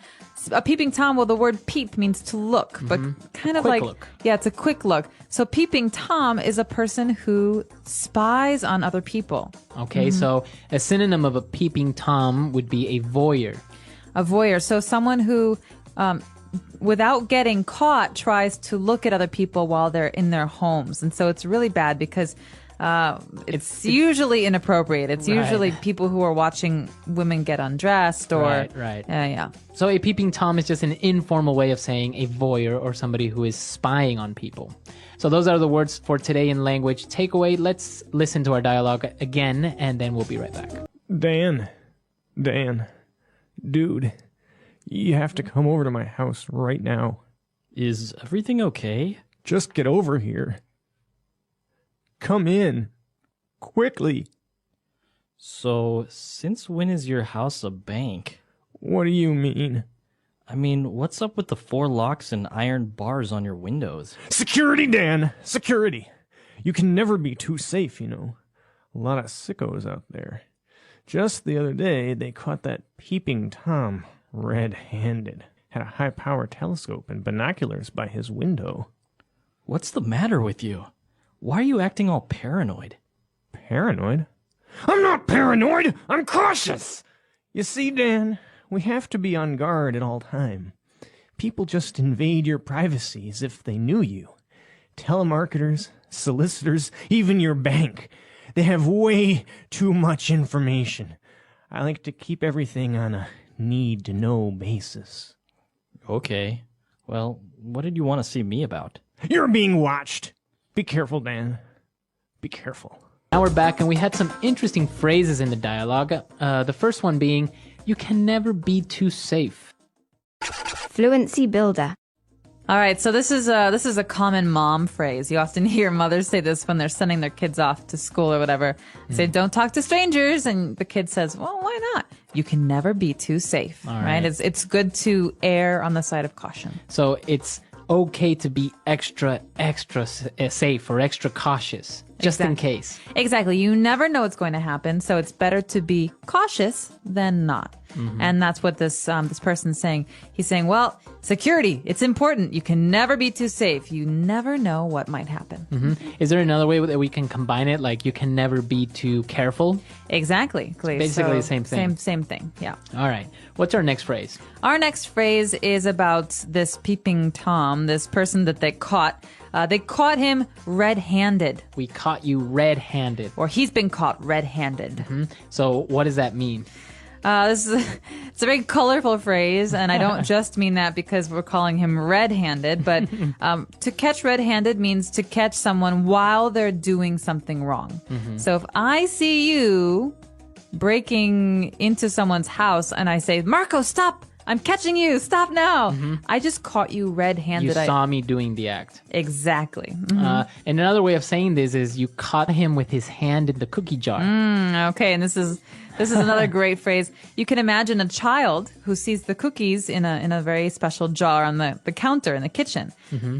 A peeping Tom, well, the word peep means to look, but kind of Quick like, look. yeah, it's a quick look. So peeping Tom is a person who spies on other people. Okay, so a synonym of a peeping Tom would be a voyeur. A voyeur. So someone who, without getting caught, tries to look at other people while they're in their homes. And so it's really bad because it's usually inappropriate. It's usually people who are watching women get undressed or... Right. Yeah. So a peeping Tom is just an informal way of saying a voyeur or somebody who is spying on people. So those are the words for today in language takeaway. Let's listen to our dialogue again, and then we'll be right back. Dan, dude, you have to come over to my house right now. Is everything okay? Just get over here. Come in. Quickly. So, since when is your house a bank? What do you mean? I mean, what's up with the 4 locks and iron bars on your windows? Security, Dan! Security! You can never be too safe, you know. A lot of sickos out there. Just the other day, they caught that peeping Tom red-handed. Had a high-power telescope and binoculars by his window. What's the matter with you? Why are you acting all paranoid? Paranoid? I'm not paranoid! I'm cautious! You see, Dan, we have to be on guard at all time. People just invade your privacy as if they knew you. Telemarketers, solicitors, even your bank. They have way too much information. I like to keep everything on a need-to-know basis. Okay. Well, what did you want to see me about? You're being watched! Be careful, Dan. Be careful. Now we're back, and we had some interesting phrases in the dialogue. The first one being, you can never be too safe. Fluency builder. All right, so this is a common mom phrase. You often hear mothers say this when they're sending their kids off to school or whatever. Say, don't talk to strangers, and the kid says, well, why not? You can never be too safe, right? It's good to err on the side of caution. So it's okay to be extra safe or extra cautious, just in case. Exactly. You never know what's going to happen, so it's better to be cautious than not. And that's what this person's saying. He's saying, well, security, it's important. You can never be too safe. You never know what might happen. Is there another way that we can combine it? Like, you can never be too careful? Exactly. Basically the same thing. Same thing, yeah. All right. What's our next phrase? Our next phrase is about this peeping Tom, this person that they caught. They caught him red-handed. We caught you red-handed. Or he's been caught red-handed. So what does that mean? It's a very colorful phrase, and I don't just mean that because we're calling him red-handed, but to catch red-handed means to catch someone while they're doing something wrong. So if I see you breaking into someone's house and I say, Marco, stop! I'm catching you! Stop now! I just caught you red-handed. You saw me doing the act. Exactly. And another way of saying this is you caught him with his hand in the cookie jar. Okay, and this is another great phrase. You can imagine a child who sees the cookies in a very special jar on the counter in the kitchen.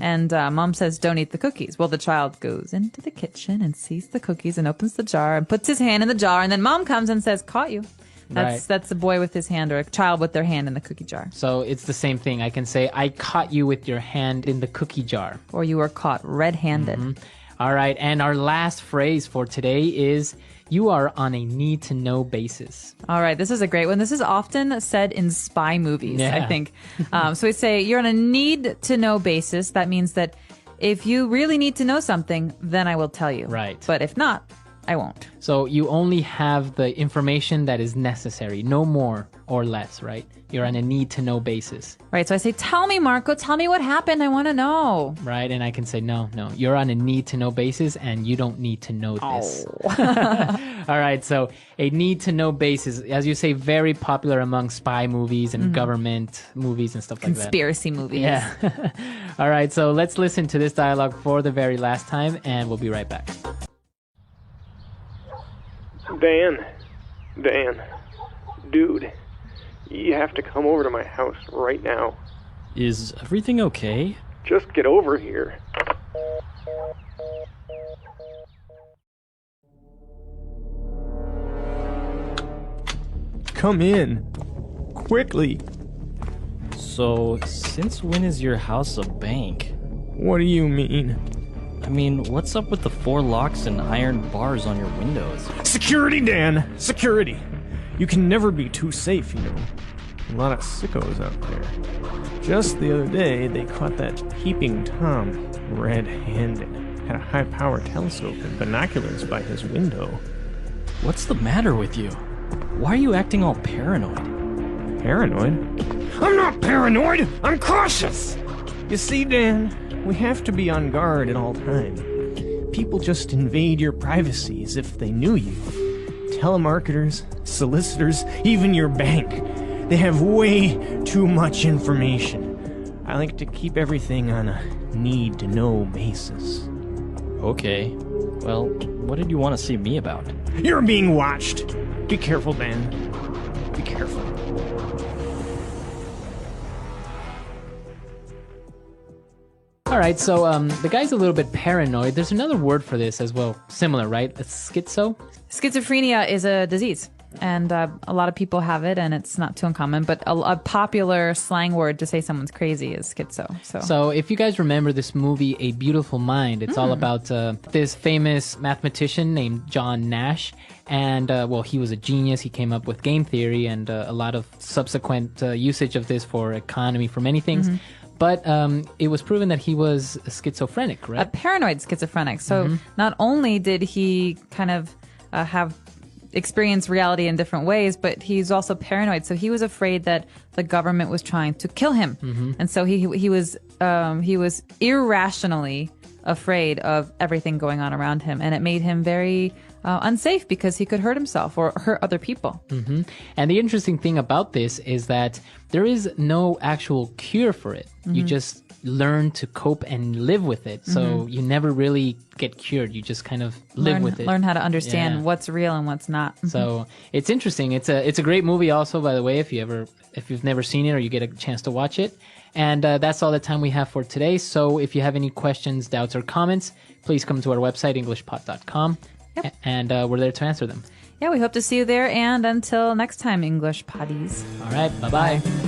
And mom says, don't eat the cookies. Well, the child goes into the kitchen and sees the cookies and opens the jar and puts his hand in the jar. And then mom comes and says, caught you. That's a boy with his hand or a child with their hand in the cookie jar. So it's the same thing. I can say, I caught you with your hand in the cookie jar. Or you were caught red-handed. All right. And our last phrase for today is, you are on a need-to-know basis. All right. This is a great one. This is often said in spy movies, I think. So we say, you're on a need-to-know basis. That means that if you really need to know something, then I will tell you. Right. But if not, I won't. So you only have the information that is necessary, no more or less, right? You're on a need-to-know basis. Right, so I say, tell me, Marco, tell me what happened. I want to know. Right, and I can say, no, you're on a need-to-know basis, and you don't need to know this. All right, so a need-to-know basis, as you say, very popular among spy movies and government movies and stuff like that. Conspiracy movies. Yeah. All right, so let's listen to this dialogue for the very last time, and we'll be right back. Dan, dude, you have to come over to my house right now. Is everything okay? Just get over here. come in. Quickly. So, since when is your house a bank? What do you mean? I mean, what's up with the 4 locks and iron bars on your windows? Security, Dan! Security! You can never be too safe, you know. A lot of sickos out there. Just the other day, they caught that peeping Tom red-handed. Had a high-power telescope and binoculars by his window. What's the matter with you? Why are you acting all paranoid? Paranoid? I'm not paranoid! I'm cautious! You see, Dan, we have to be on guard at all times. People just invade your privacy as if they knew you. Telemarketers, solicitors, even your bank. They have way too much information. I like to keep everything on a need-to-know basis. Okay. Well, what did you want to see me about? You're being watched. Be careful, Dan. Be careful. All right, so the guy's a little bit paranoid. There's another word for this as well, similar, right? It's schizo? Schizophrenia is a disease, and a lot of people have it, and it's not too uncommon. But a popular slang word to say someone's crazy is schizo. So if you guys remember this movie, A Beautiful Mind, it's all about this famous mathematician named John Nash. And, well, he was a genius. He came up with game theory and a lot of subsequent usage of this for economy, for many things. But it was proven that he was schizophrenic, right? A paranoid schizophrenic. So not only did he kind of have experienced reality in different ways, but he's also paranoid. So he was afraid that the government was trying to kill him. And so he was irrationally afraid of everything going on around him. And it made him very unsafe because he could hurt himself or hurt other people. And the interesting thing about this is that there is no actual cure for it. You just learn to cope and live with it. So you never really get cured. You just kind of live with it. Learn how to understand what's real and what's not. So it's interesting. It's a great movie also, by the way, if you've never seen it or you get a chance to watch it. And that's all the time we have for today. So if you have any questions, doubts, or comments, please come to our website, englishpod.com. And we're there to answer them. Yeah, we hope to see you there. And until next time, English Potties. All right. Bye-bye.